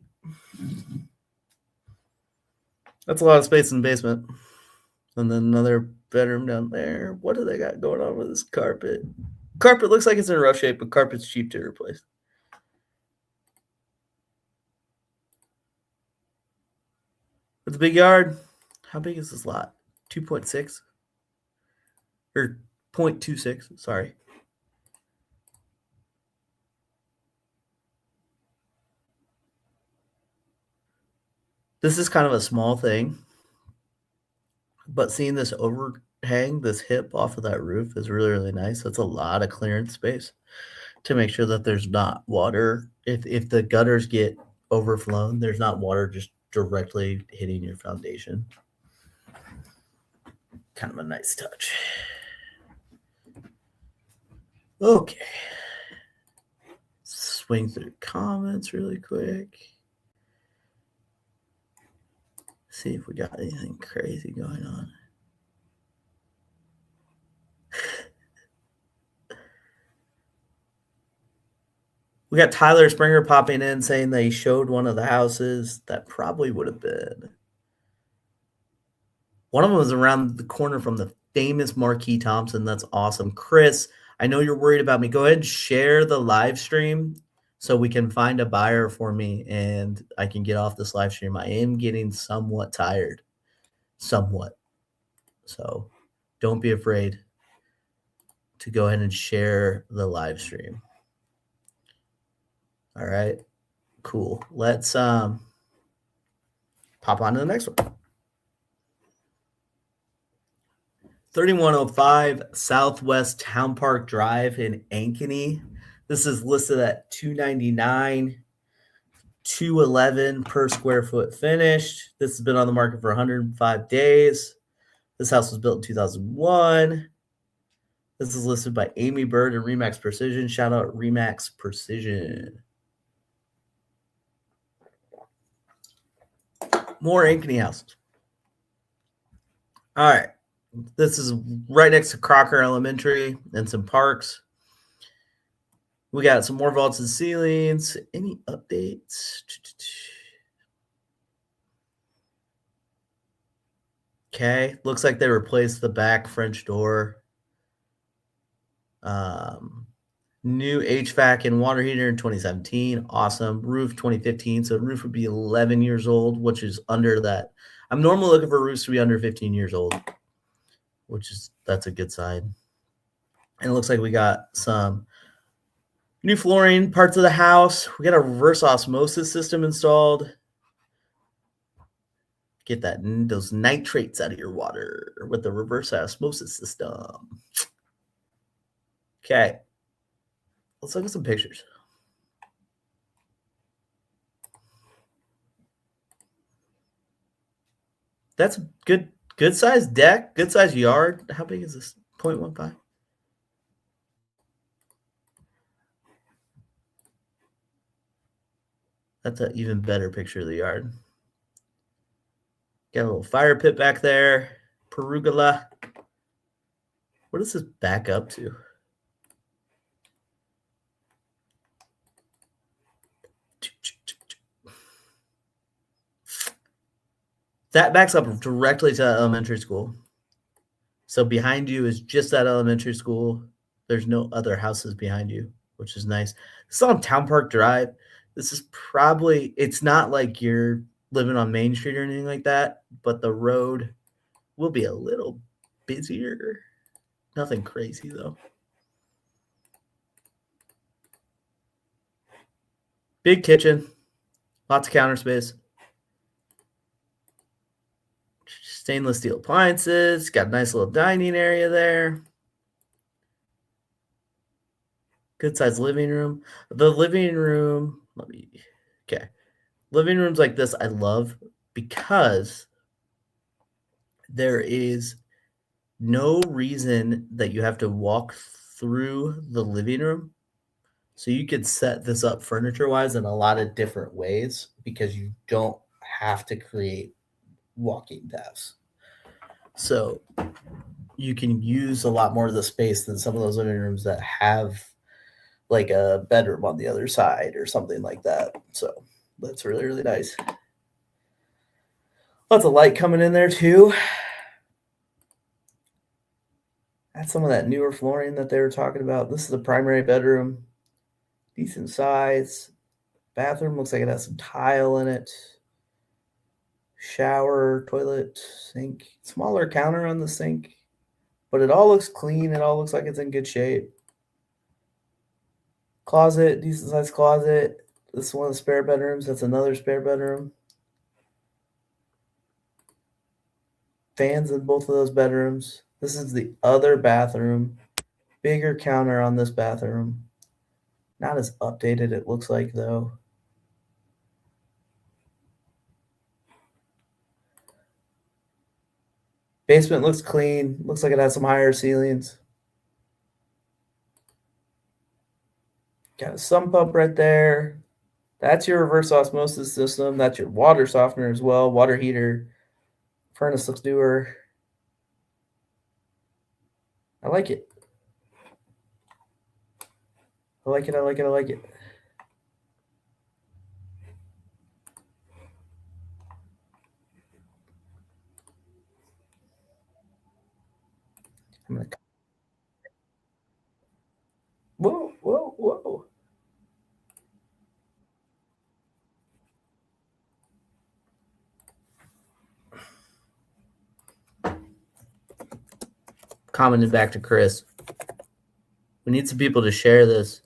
That's a lot of space in the basement. And then another bedroom down there. What do they got going on with this carpet? Carpet looks like it's in rough shape, but carpet's cheap to replace. It's a big yard. How big is this lot? 2.6 or 0.26, sorry. This is kind of a small thing, but seeing this overhang, this hip off of that roof is really, really nice. That's a lot of clearance space to make sure that there's not water. If the gutters get overflown, there's not water just directly hitting your foundation. Kind of a nice touch. Okay. Swing through comments really quick. See if we got anything crazy going on. We got Tyler Springer popping in saying they showed one of the houses. That probably would have been. One of them was around the corner from the famous Marquis Thompson. That's awesome. Chris, I know you're worried about me. Go ahead and share the live stream so we can find a buyer for me and I can get off this live stream. I am getting somewhat tired. Somewhat. So don't be afraid to go ahead and share the live stream. All right. Cool. Let's pop on to the next one. 3105 Southwest Town Park Drive in Ankeny. This is listed at $299, $211 per square foot finished. This has been on the market for 105 days. This house was built in 2001. This is listed by Amy Bird and Remax Precision. Shout out Remax Precision. More Ankeny houses. All right. This is right next to Crocker Elementary and some parks. We got some more vaulted ceilings. Any updates? Okay. Looks like they replaced the back French door. New HVAC and water heater in 2017. Awesome. Roof 2015. So roof would be 11 years old, which is under that. I'm normally looking for roofs to be under 15 years old, that's a good sign. And it looks like we got some new flooring parts of the house. We got a reverse osmosis system installed. Get those nitrates out of your water with the reverse osmosis system. Okay. Let's look at some pictures. That's a good size deck, good size yard. How big is this? 0.15. That's an even better picture of the yard. Got a little fire pit back there. Perugula. What does this back up to? That backs up directly to elementary school. So behind you is just that elementary school. There's no other houses behind you, which is nice. It's on Town Park Drive. This is probably, it's not like you're living on Main Street or anything like that, but the road will be a little busier. Nothing crazy though. Big kitchen, lots of counter space. Stainless steel appliances, got a nice little dining area there. Good size living room. The living room, living rooms like this I love because there is no reason that you have to walk through the living room. So you could set this up furniture-wise in a lot of different ways because you don't have to create walking paths. So you can use a lot more of the space than some of those living rooms that have like a bedroom on the other side or something like that. So that's really, really nice. Lots of light coming in there too. That's some of that newer flooring that they were talking about. This is the primary bedroom. Decent size. Bathroom looks like it has some tile in it. Shower, toilet, sink. Smaller counter on the sink. But it all looks clean. It all looks like it's in good shape. Closet, decent sized closet. This is one of the spare bedrooms. That's another spare bedroom. Fans in both of those bedrooms. This is the other bathroom. Bigger counter on this bathroom. Not as updated, it looks like, though. Basement looks clean. Looks like it has some higher ceilings. Got a sump pump right there. That's your reverse osmosis system. That's your water softener as well. Water heater. Furnace looks newer. I like it. I like it. I like it. I like it. I'm gonna. Whoa, whoa, whoa. Commented back to Chris. We need some people to share this.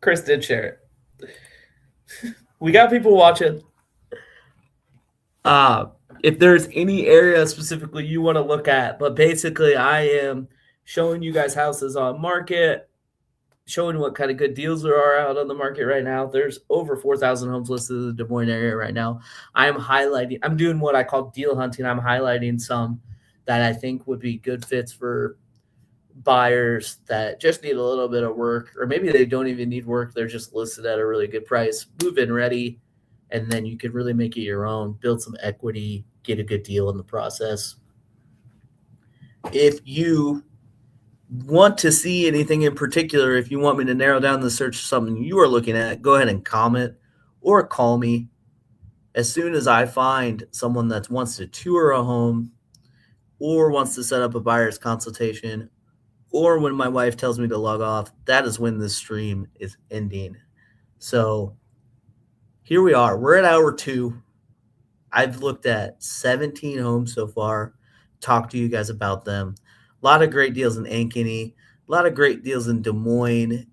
Chris did share it. We got people watching. If there's any area specifically you want to look at, but basically I am showing you guys houses on market, showing what kind of good deals there are out on the market right now. There's over 4,000 homes listed in the Des Moines area right now. I'm doing what I call deal hunting. I'm highlighting some that I think would be good fits for buyers that just need a little bit of work, or maybe they don't even need work. They're just listed at a really good price, move in ready, and then you could really make it your own, build some equity, get a good deal in the process. If you want to see anything in particular, if you want me to narrow down the search to something you are looking at, go ahead and comment or call me. As soon as I find someone that wants to tour a home or wants to set up a buyer's consultation, or when my wife tells me to log off, that is when this stream is ending. So here we are. We're at hour 2. I've looked at 17 homes so far, talked to you guys about them. A lot of great deals in Ankeny, a lot of great deals in Des Moines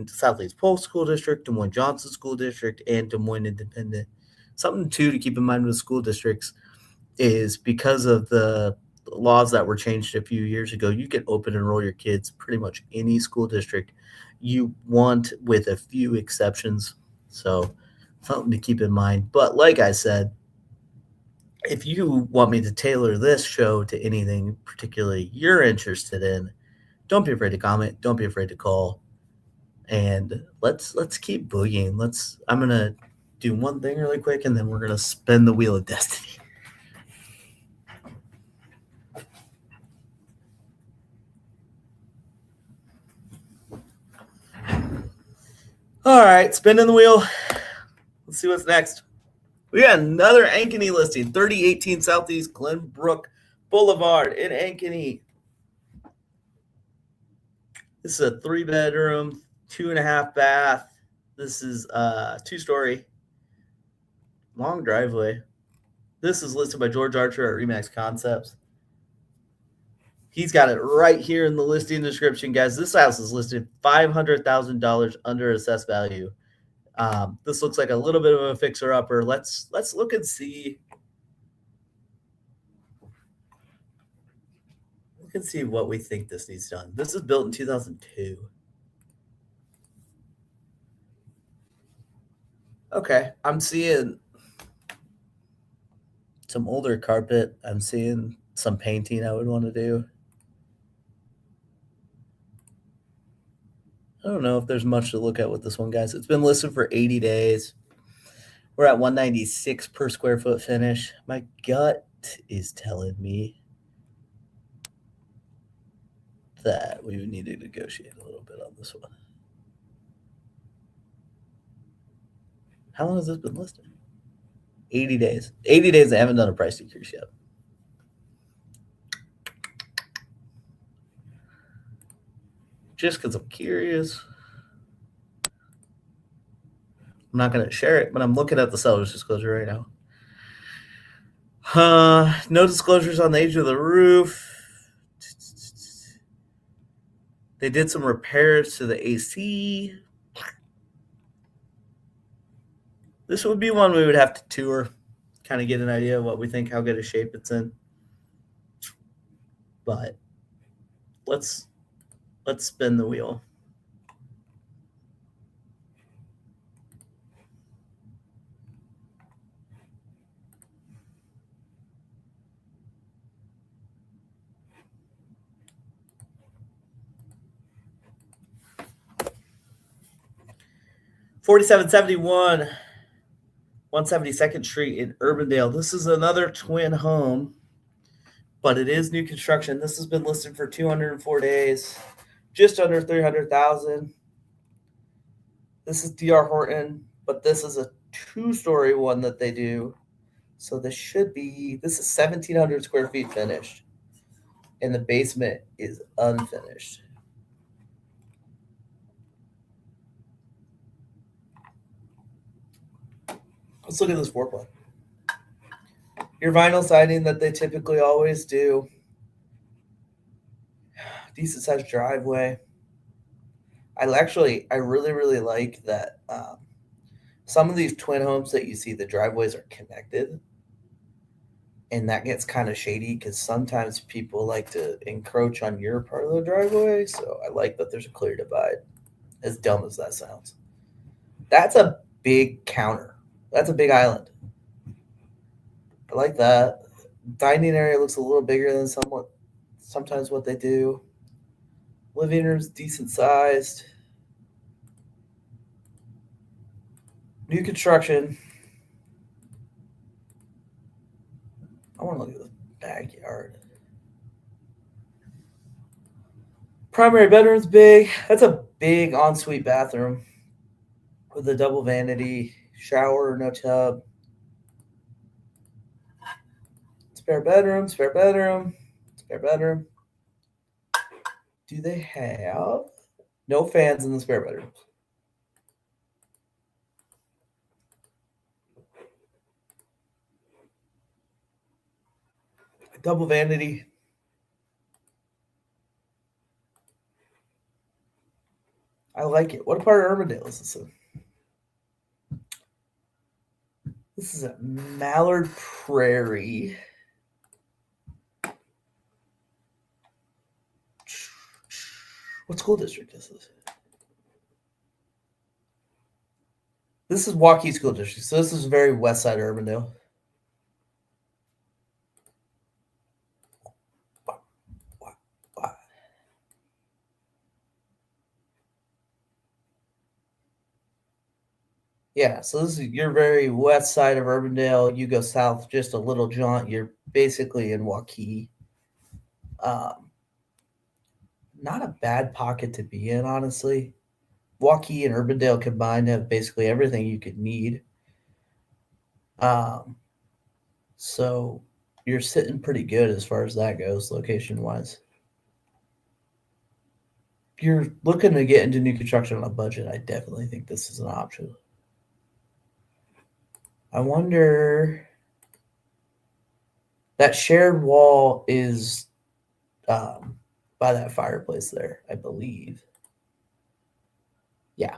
Southeast Polk School District, Des Moines Johnson School District, and Des Moines Independent. Something, too, to keep in mind with school districts is because of the laws that were changed a few years ago, you can open enroll your kids pretty much any school district you want, with a few exceptions. So something to keep in mind. But like I said, if you want me to tailor this show to anything particularly you're interested in, don't be afraid to comment. Don't be afraid to call. And let's keep boogieing. I'm gonna do one thing really quick, and then we're gonna spin the wheel of destiny. All right, spinning the wheel. Let's see what's next. We got another Ankeny listing, 3018 Southeast Glenbrook Boulevard in Ankeny. This is a 3-bedroom, 2.5 bath. This is a 2-story, long driveway. This is listed by George Archer at Remax Concepts. He's got it right here in the listing description, guys. This house is listed $500,000 under assessed value. This looks like a little bit of a fixer-upper. Let's look and see. Look and see what we think this needs done. This is built in 2002. Okay, I'm seeing some older carpet. I'm seeing some painting I would want to do. I don't know if there's much to look at with this one, guys. It's been listed for 80 days. We're at 196 per square foot finish. My gut is telling me that we would need to negotiate a little bit on this one. How long has this been listed? 80 days. 80 days, they haven't done a price decrease yet. Just because I'm curious. I'm not going to share it, but I'm looking at the seller's disclosure right now. No disclosures on the age of the roof. They did some repairs to the AC. This would be one we would have to tour, kind of get an idea of what we think, how good a shape it's in. But let's spin the wheel. $47.71, 172nd Street in Urbandale. This is another twin home, but it is new construction. This has been listed for 204 days, just under $300,000. This is D.R. Horton, but this is a 2-story one that they do. So this is 1,700 square feet finished, and the basement is unfinished. Let's look at this floor plan. Your vinyl siding that they typically always do. Decent sized driveway. I really, really like that some of these twin homes that you see, the driveways are connected. And that gets kind of shady because sometimes people like to encroach on your part of the driveway. So I like that there's a clear divide, as dumb as that sounds. That's a big counter. That's a big island. I like that. Dining area looks a little bigger than sometimes what they do. Living room's decent sized. New construction. I want to look at the backyard. Primary bedroom's big. That's a big ensuite bathroom with a double vanity, shower, no tub. Spare bedroom, spare bedroom, spare bedroom. Do they have no fans in the spare bedrooms? Double vanity. I like it. What part of Urbandale is this in? This is at Mallard Prairie. What school district is this? This is Waukee School District, so this is very west side of Urbandale. Yeah, so this is your very west side of Urbandale. You go south just a little jaunt, you're basically in Waukee. Not a bad pocket to be in, honestly. Waukee and Urbandale combined have basically everything you could need. So you're sitting pretty good as far as that goes, location-wise. If you're looking to get into new construction on a budget, I definitely think this is an option. I wonder, that shared wall is by that fireplace there, I believe. Yeah.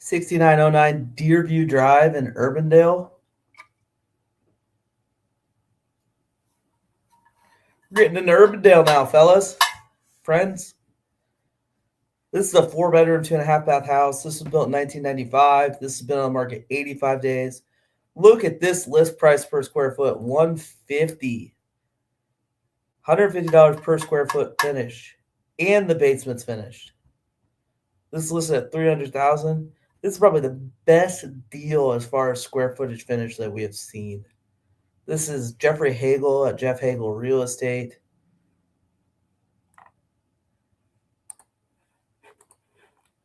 $6909 Deerview Drive in Urbandale. We're getting into Urbandale now, fellas, friends. This is a 4-bedroom, 2.5 bath house. This was built in 1995. This has been on the market 85 days. Look at this list price per square foot, $150 per square foot finish, and the basement's finished. This is listed at $300,000. This is probably the best deal as far as square footage finish that we have seen. This is Jeffrey Hagel at Jeff Hagel Real Estate.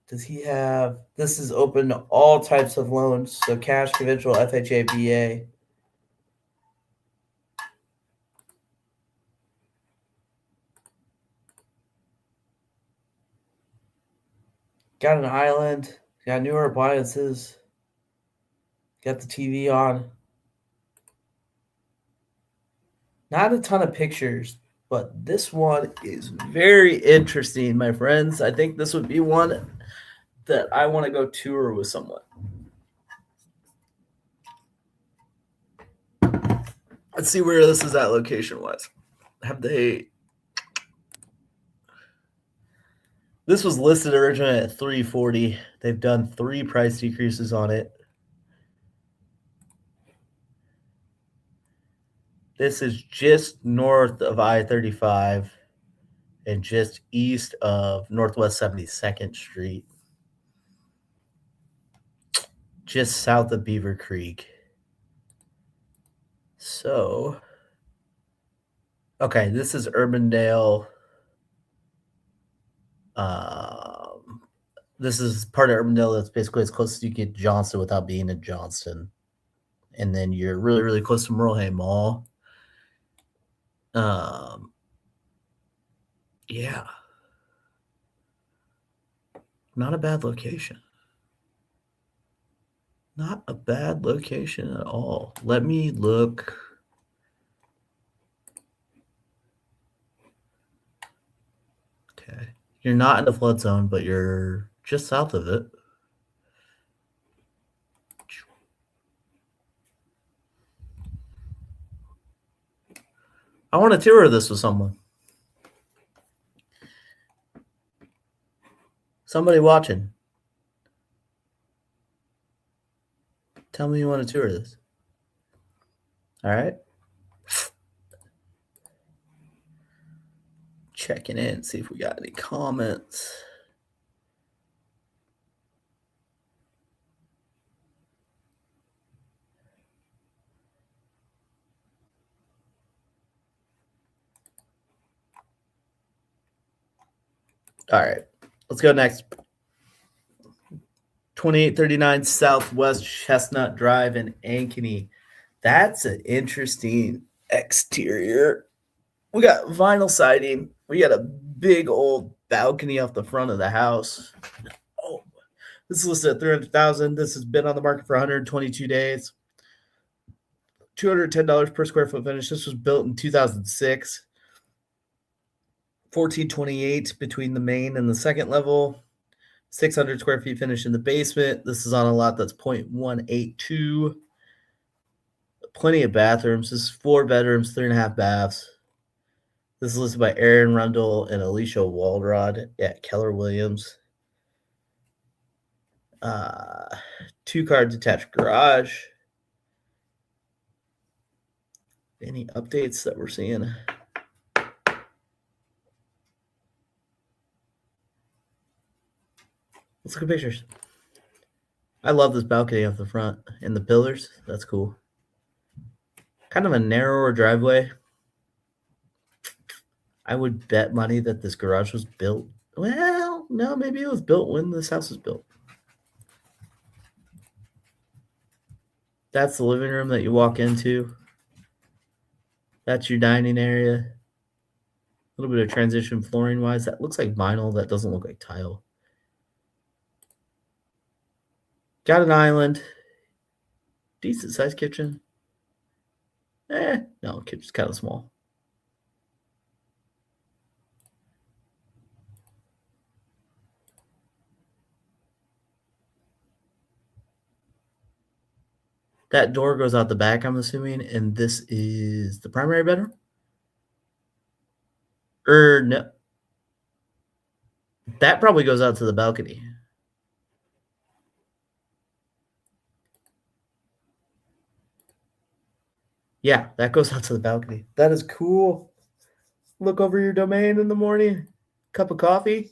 Does he have? This is open to all types of loans, so cash, conventional, FHA, VA. Got an island. Got newer appliances. Got the TV on. Not a ton of pictures, but this one is very interesting, my friends. I think this would be one that I want to go tour with someone. Let's see where this is at location-wise. Have they? This was listed originally at $340. They've done 3 price decreases on it. This is just north of I-35 and just east of Northwest 72nd Street, just south of Beaver Creek. So, okay, this is Urbandale. This is part of Urbandale that's basically as close as you get to Johnston without being in Johnston. And then you're really, really close to Merlehay Mall. Yeah. Not a bad location. Not a bad location at all. Let me look. Okay. You're not in the flood zone, but you're just south of it. I want to tour this with someone. Somebody watching. Tell me you want to tour this. All right. Checking in, see if we got any comments. All right, let's go next. 2839 Southwest Chestnut Drive in Ankeny. That's an interesting exterior. We got vinyl siding. We got a big old balcony off the front of the house. Oh, this is listed at $300,000. This has been on the market for 122 days. $210 per square foot finish. This was built in 2006. 1428 between the main and the second level. 600 square feet finish in the basement. This is on a lot that's 0.182. Plenty of bathrooms. This is 4 bedrooms, 3.5 baths. This is listed by Aaron Rundle and Alicia Waldrod at Keller Williams. 2-car detached garage. Any updates that we're seeing? Let's look at pictures. I love this balcony off the front and the pillars. That's cool. Kind of a narrower driveway. I would bet money that this garage was built. Well, no, maybe it was built when this house was built. That's the living room that you walk into. That's your dining area. A little bit of transition flooring wise. That looks like vinyl. That doesn't look like tile. Got an island. Decent sized kitchen. No, kitchen's kind of small. That door goes out the back, I'm assuming, and this is the primary bedroom? No. That probably goes out to the balcony. Yeah, that goes out to the balcony. That is cool. Look over your domain in the morning. Cup of coffee.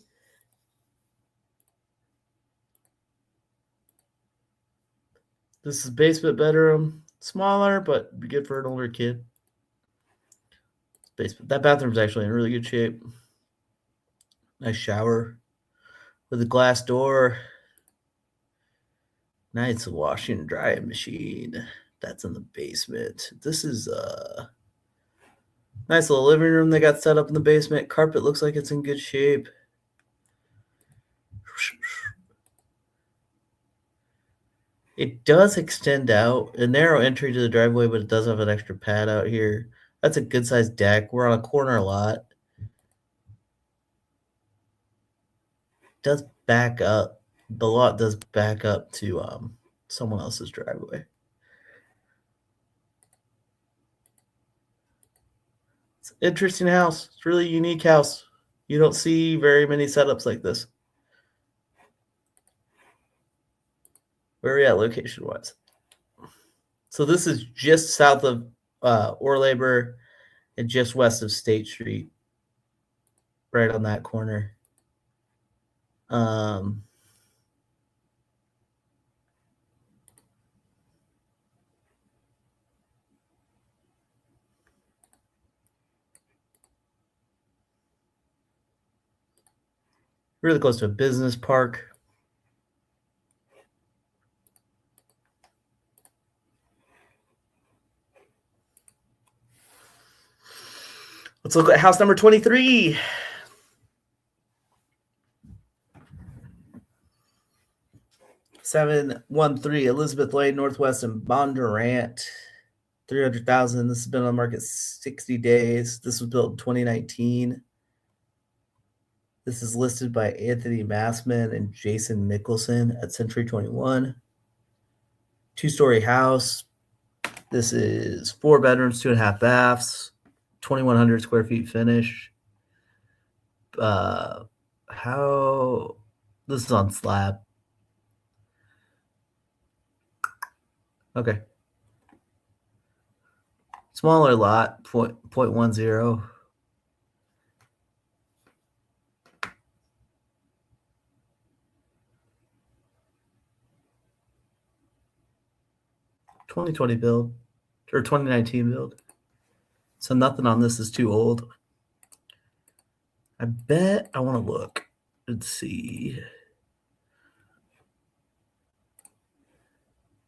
This is basement bedroom. Smaller, but good for an older kid. Basement. That bathroom's actually in really good shape. Nice shower with a glass door. Nice washing and drying machine. That's in the basement. This is a nice little living room they got set up in the basement. Carpet looks like it's in good shape. It does extend out, a narrow entry to the driveway, but it does have an extra pad out here. That's a good sized deck. We're on a corner lot. Does back up. The lot does back up to someone else's driveway. It's an interesting house. It's a really unique house. You don't see very many setups like this. Where are we at location wise? So this is just south of Orlabor and just west of State Street, right on that corner. Really close to a business park. Let's look at house number 23. $713 Elizabeth Lane, Northwest in Bondurant. $300,000. This has been on the market 60 days. This was built in 2019. This is listed by Anthony Massman and Jason Mickelson at Century 21. Two-story house. This is 4 bedrooms, 2.5 baths, 2,100 square feet finish. This is on slab. Okay. Smaller lot, 0.10. '20 build or 2019 build. So nothing on this is too old. I bet I want to look and see.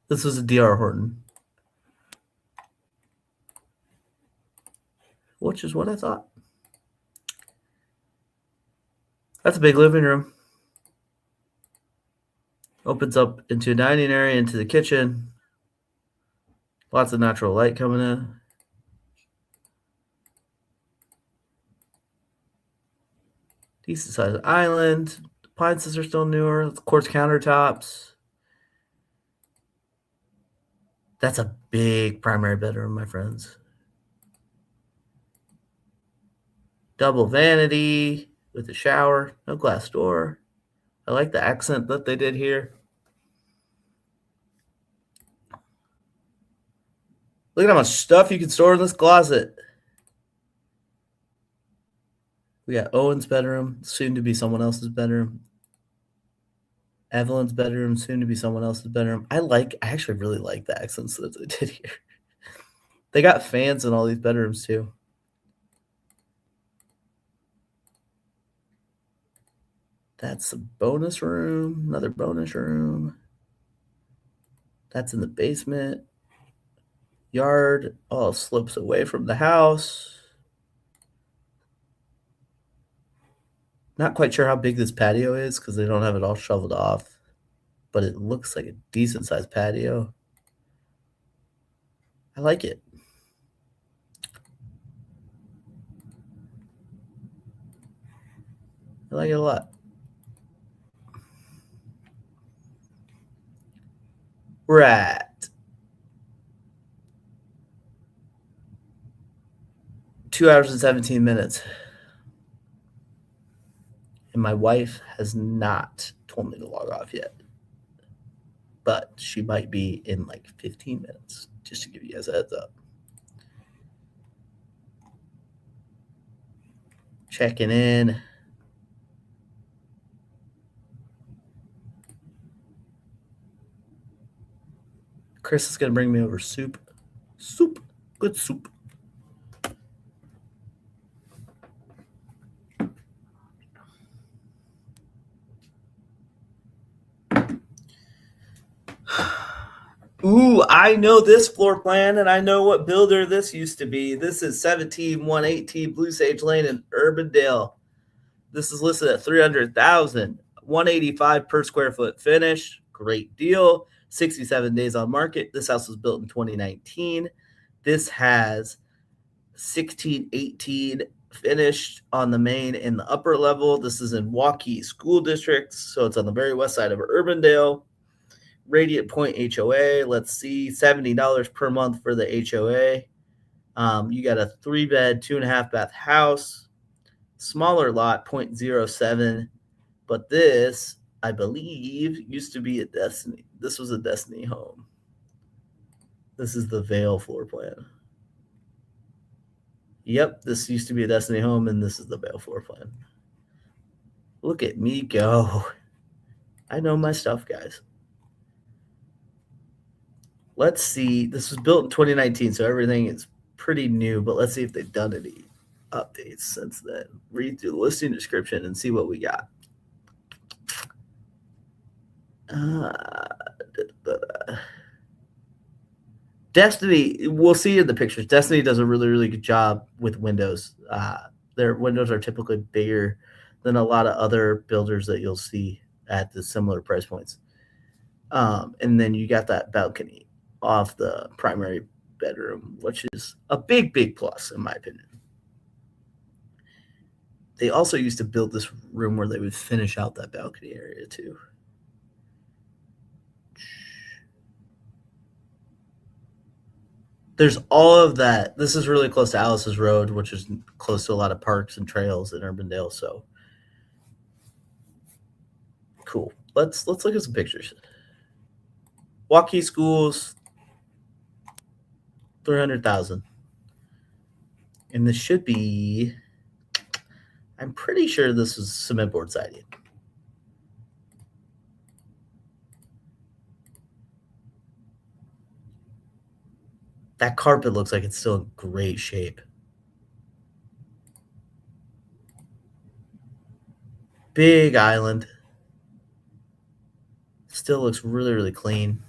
This was a DR Horton, which is what I thought. That's a big living room. Opens up into a dining area, into the kitchen. Lots of natural light coming in. Decent sized island. Appliances are still newer. Quartz countertops. That's a big primary bedroom, my friends. Double vanity with a shower, no glass door. I like the accent that they did here. Look at how much stuff you can store in this closet. We got Owen's bedroom, soon to be someone else's bedroom. Evelyn's bedroom, soon to be someone else's bedroom. I actually really like the accents that they did here. They got fans in all these bedrooms too. That's a bonus room, another bonus room. That's in the basement. Yard all slopes away from the house. Not quite sure how big this patio is because they don't have it all shoveled off, but it looks like a decent sized patio. I like it. I like it a lot. We're at 2 hours and 17 minutes. And my wife has not told me to log off yet. But she might be in like 15 minutes, just to give you guys a heads up. Checking in. Chris is going to bring me over soup. Soup. Good soup. Ooh, I know this floor plan, and I know what builder this used to be. This is 17118 Blue Sage Lane in Urbandale. This is listed at $300,000, $185 per square foot finish. Great deal. 67 days on market. This house was built in 2019. This has 1618 finished on the main and the upper level. This is in Waukee School District, so it's on the very west side of Urbandale. Radiant Point HOA. Let's see, $70 per month for the HOA. You got a 3-bed, 2.5-bath house, smaller lot, 0.07. But this, I believe, used to be a Destiny. This was a Destiny home. This is the Vale floor plan. Yep, this used to be a Destiny home, and this is the Vale floor plan. Look at me go. I know my stuff, guys. Let's see. This was built in 2019, so everything is pretty new, but let's see if they've done any updates since then. Read through the listing description and see what we got. Destiny, we'll see in the pictures. Destiny does a really, really good job with windows. Their windows are typically bigger than a lot of other builders that you'll see at the similar price points. And then you got that balcony off the primary bedroom, which is a big, big plus, in my opinion. They also used to build this room where they would finish out that balcony area, too. There's all of that. This is really close to Alice's Road, which is close to a lot of parks and trails in Urbandale. So cool. Let's look at some pictures. Waukee Schools, 300,000, and this should be. I'm pretty sure this is cement board siding. That carpet looks like it's still in great shape. Big island. Still looks really, really clean.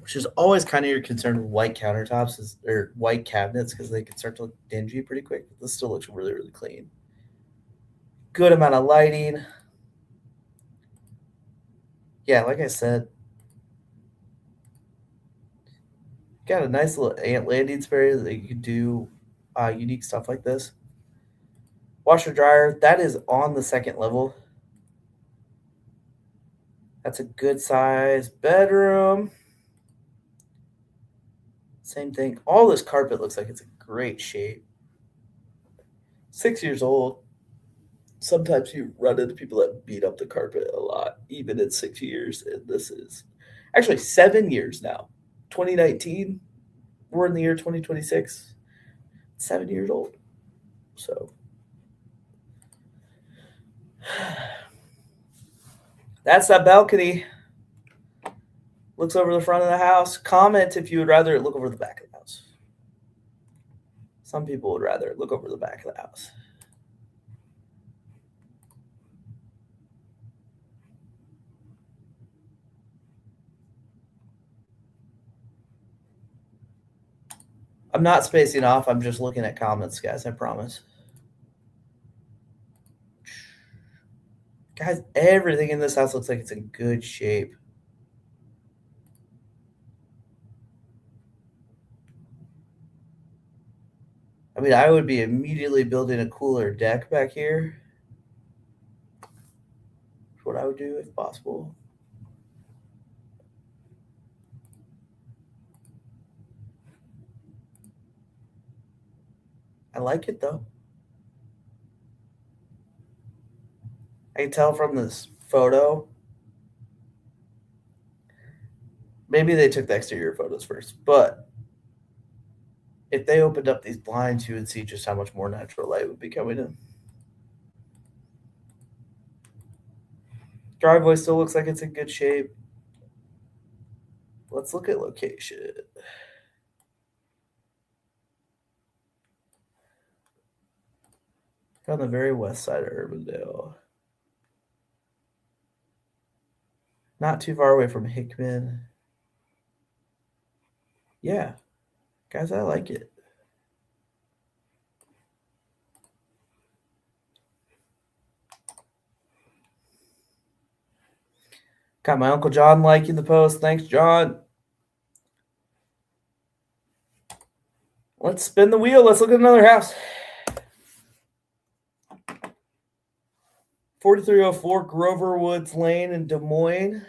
Which is always kind of your concern with white countertops or white cabinets because they can start to look dingy pretty quick. But this still looks really, really clean. Good amount of lighting. Yeah, like I said, got a nice little ant landing area that you can do unique stuff like this. Washer dryer, that is on the second level. That's a good size bedroom. Same thing. All this carpet looks like it's in great shape. 6 years old. Sometimes you run into people that beat up the carpet a lot, even in 6 years. And this is actually 7 years now. 2019. We're in the year 2026. 7 years old. So that's that balcony. Looks over the front of the house. Comment if you would rather it look over the back of the house. Some people would rather it look over the back of the house. I'm not spacing off. I'm just looking at comments, guys. I promise. Guys, everything in this house looks like it's in good shape. I mean, I would be immediately building a cooler deck back here. That's what I would do if possible. I like it, though. I can tell from this photo. Maybe they took the exterior photos first, but if they opened up these blinds, you would see just how much more natural light would be coming in. Driveway still looks like it's in good shape. Let's look at location. On the very west side of Urbandale. Not too far away from Hickman. Yeah, guys, I like it. Got my Uncle John liking the post. Thanks, John. Let's spin the wheel. Let's look at another house. 4304 Grover Woods Lane in Des Moines.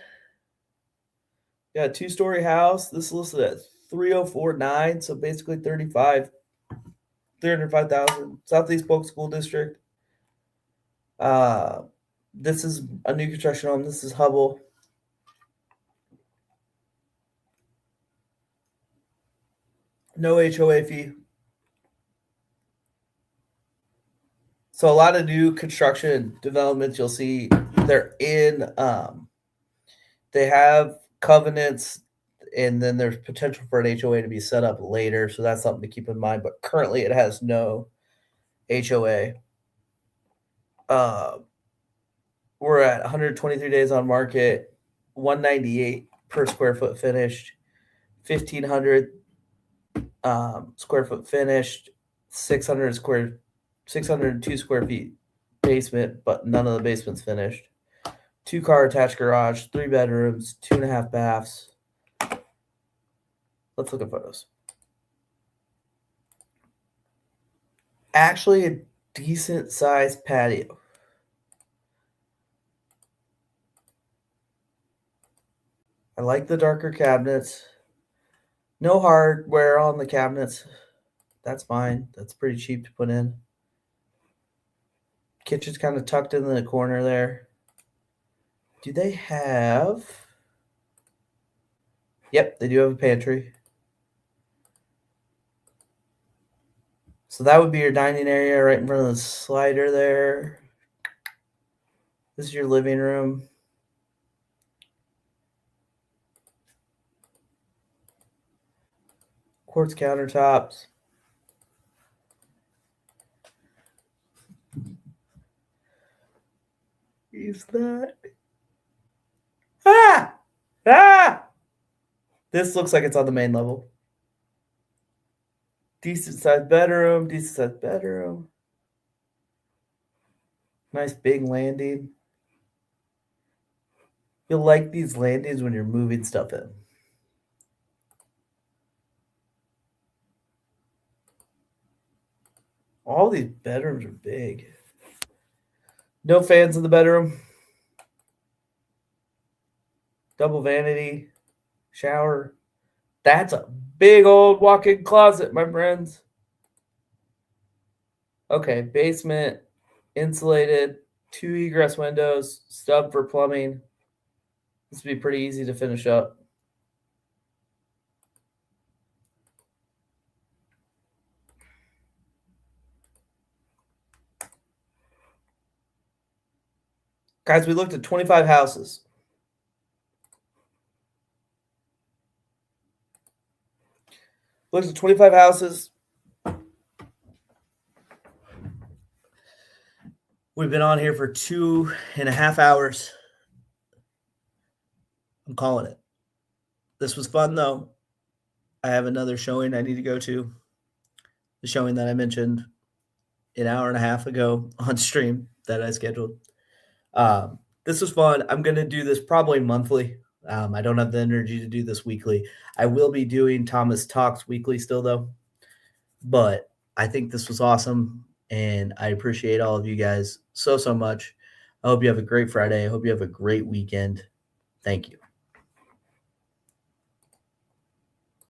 Got a 2-story house. This is listed at $304,900, so basically 305,000. Southeast Polk School District. This is a new construction home. This is Hubble. No HOA fee. So a lot of new construction developments you'll see they're in. They have covenants, and then there's potential for an HOA to be set up later. So that's something to keep in mind. But currently, it has no HOA. We're at 123 days on market, 198 per square foot finished, 1,500 square foot finished, 602 square feet basement, but none of the basement's finished. 2-car attached garage, 3 bedrooms, 2.5 baths. Let's look at photos. Actually, a decent sized patio. I like the darker cabinets. No hardware on the cabinets. That's fine. That's pretty cheap to put in. Kitchen's kind of tucked in the corner there. Do they have... Yep, they do have a pantry. So that would be your dining area right in front of the slider there. This is your living room. Quartz countertops. Is that... Ah! This looks like it's on the main level. Decent sized bedroom, Nice big landing. You'll like these landings when you're moving stuff in. All these bedrooms are big. No fans in the bedroom. Double vanity, shower. That's a big old walk-in closet, my friends. Okay, basement, insulated, 2 egress windows, stub for plumbing. This would be pretty easy to finish up. Guys, we looked at 25 houses. Looked at 25 houses. We've been on here for 2.5 hours. I'm calling it. This was fun, though. I have another showing I need to go to. The showing that I mentioned an hour and a half ago on stream that I scheduled. This was fun. I'm going to do this probably monthly. I don't have the energy to do this weekly. I will be doing Thomas Talks weekly still, though. But I think this was awesome, and I appreciate all of you guys so much. I hope you have a great Friday. I hope you have a great weekend. Thank you.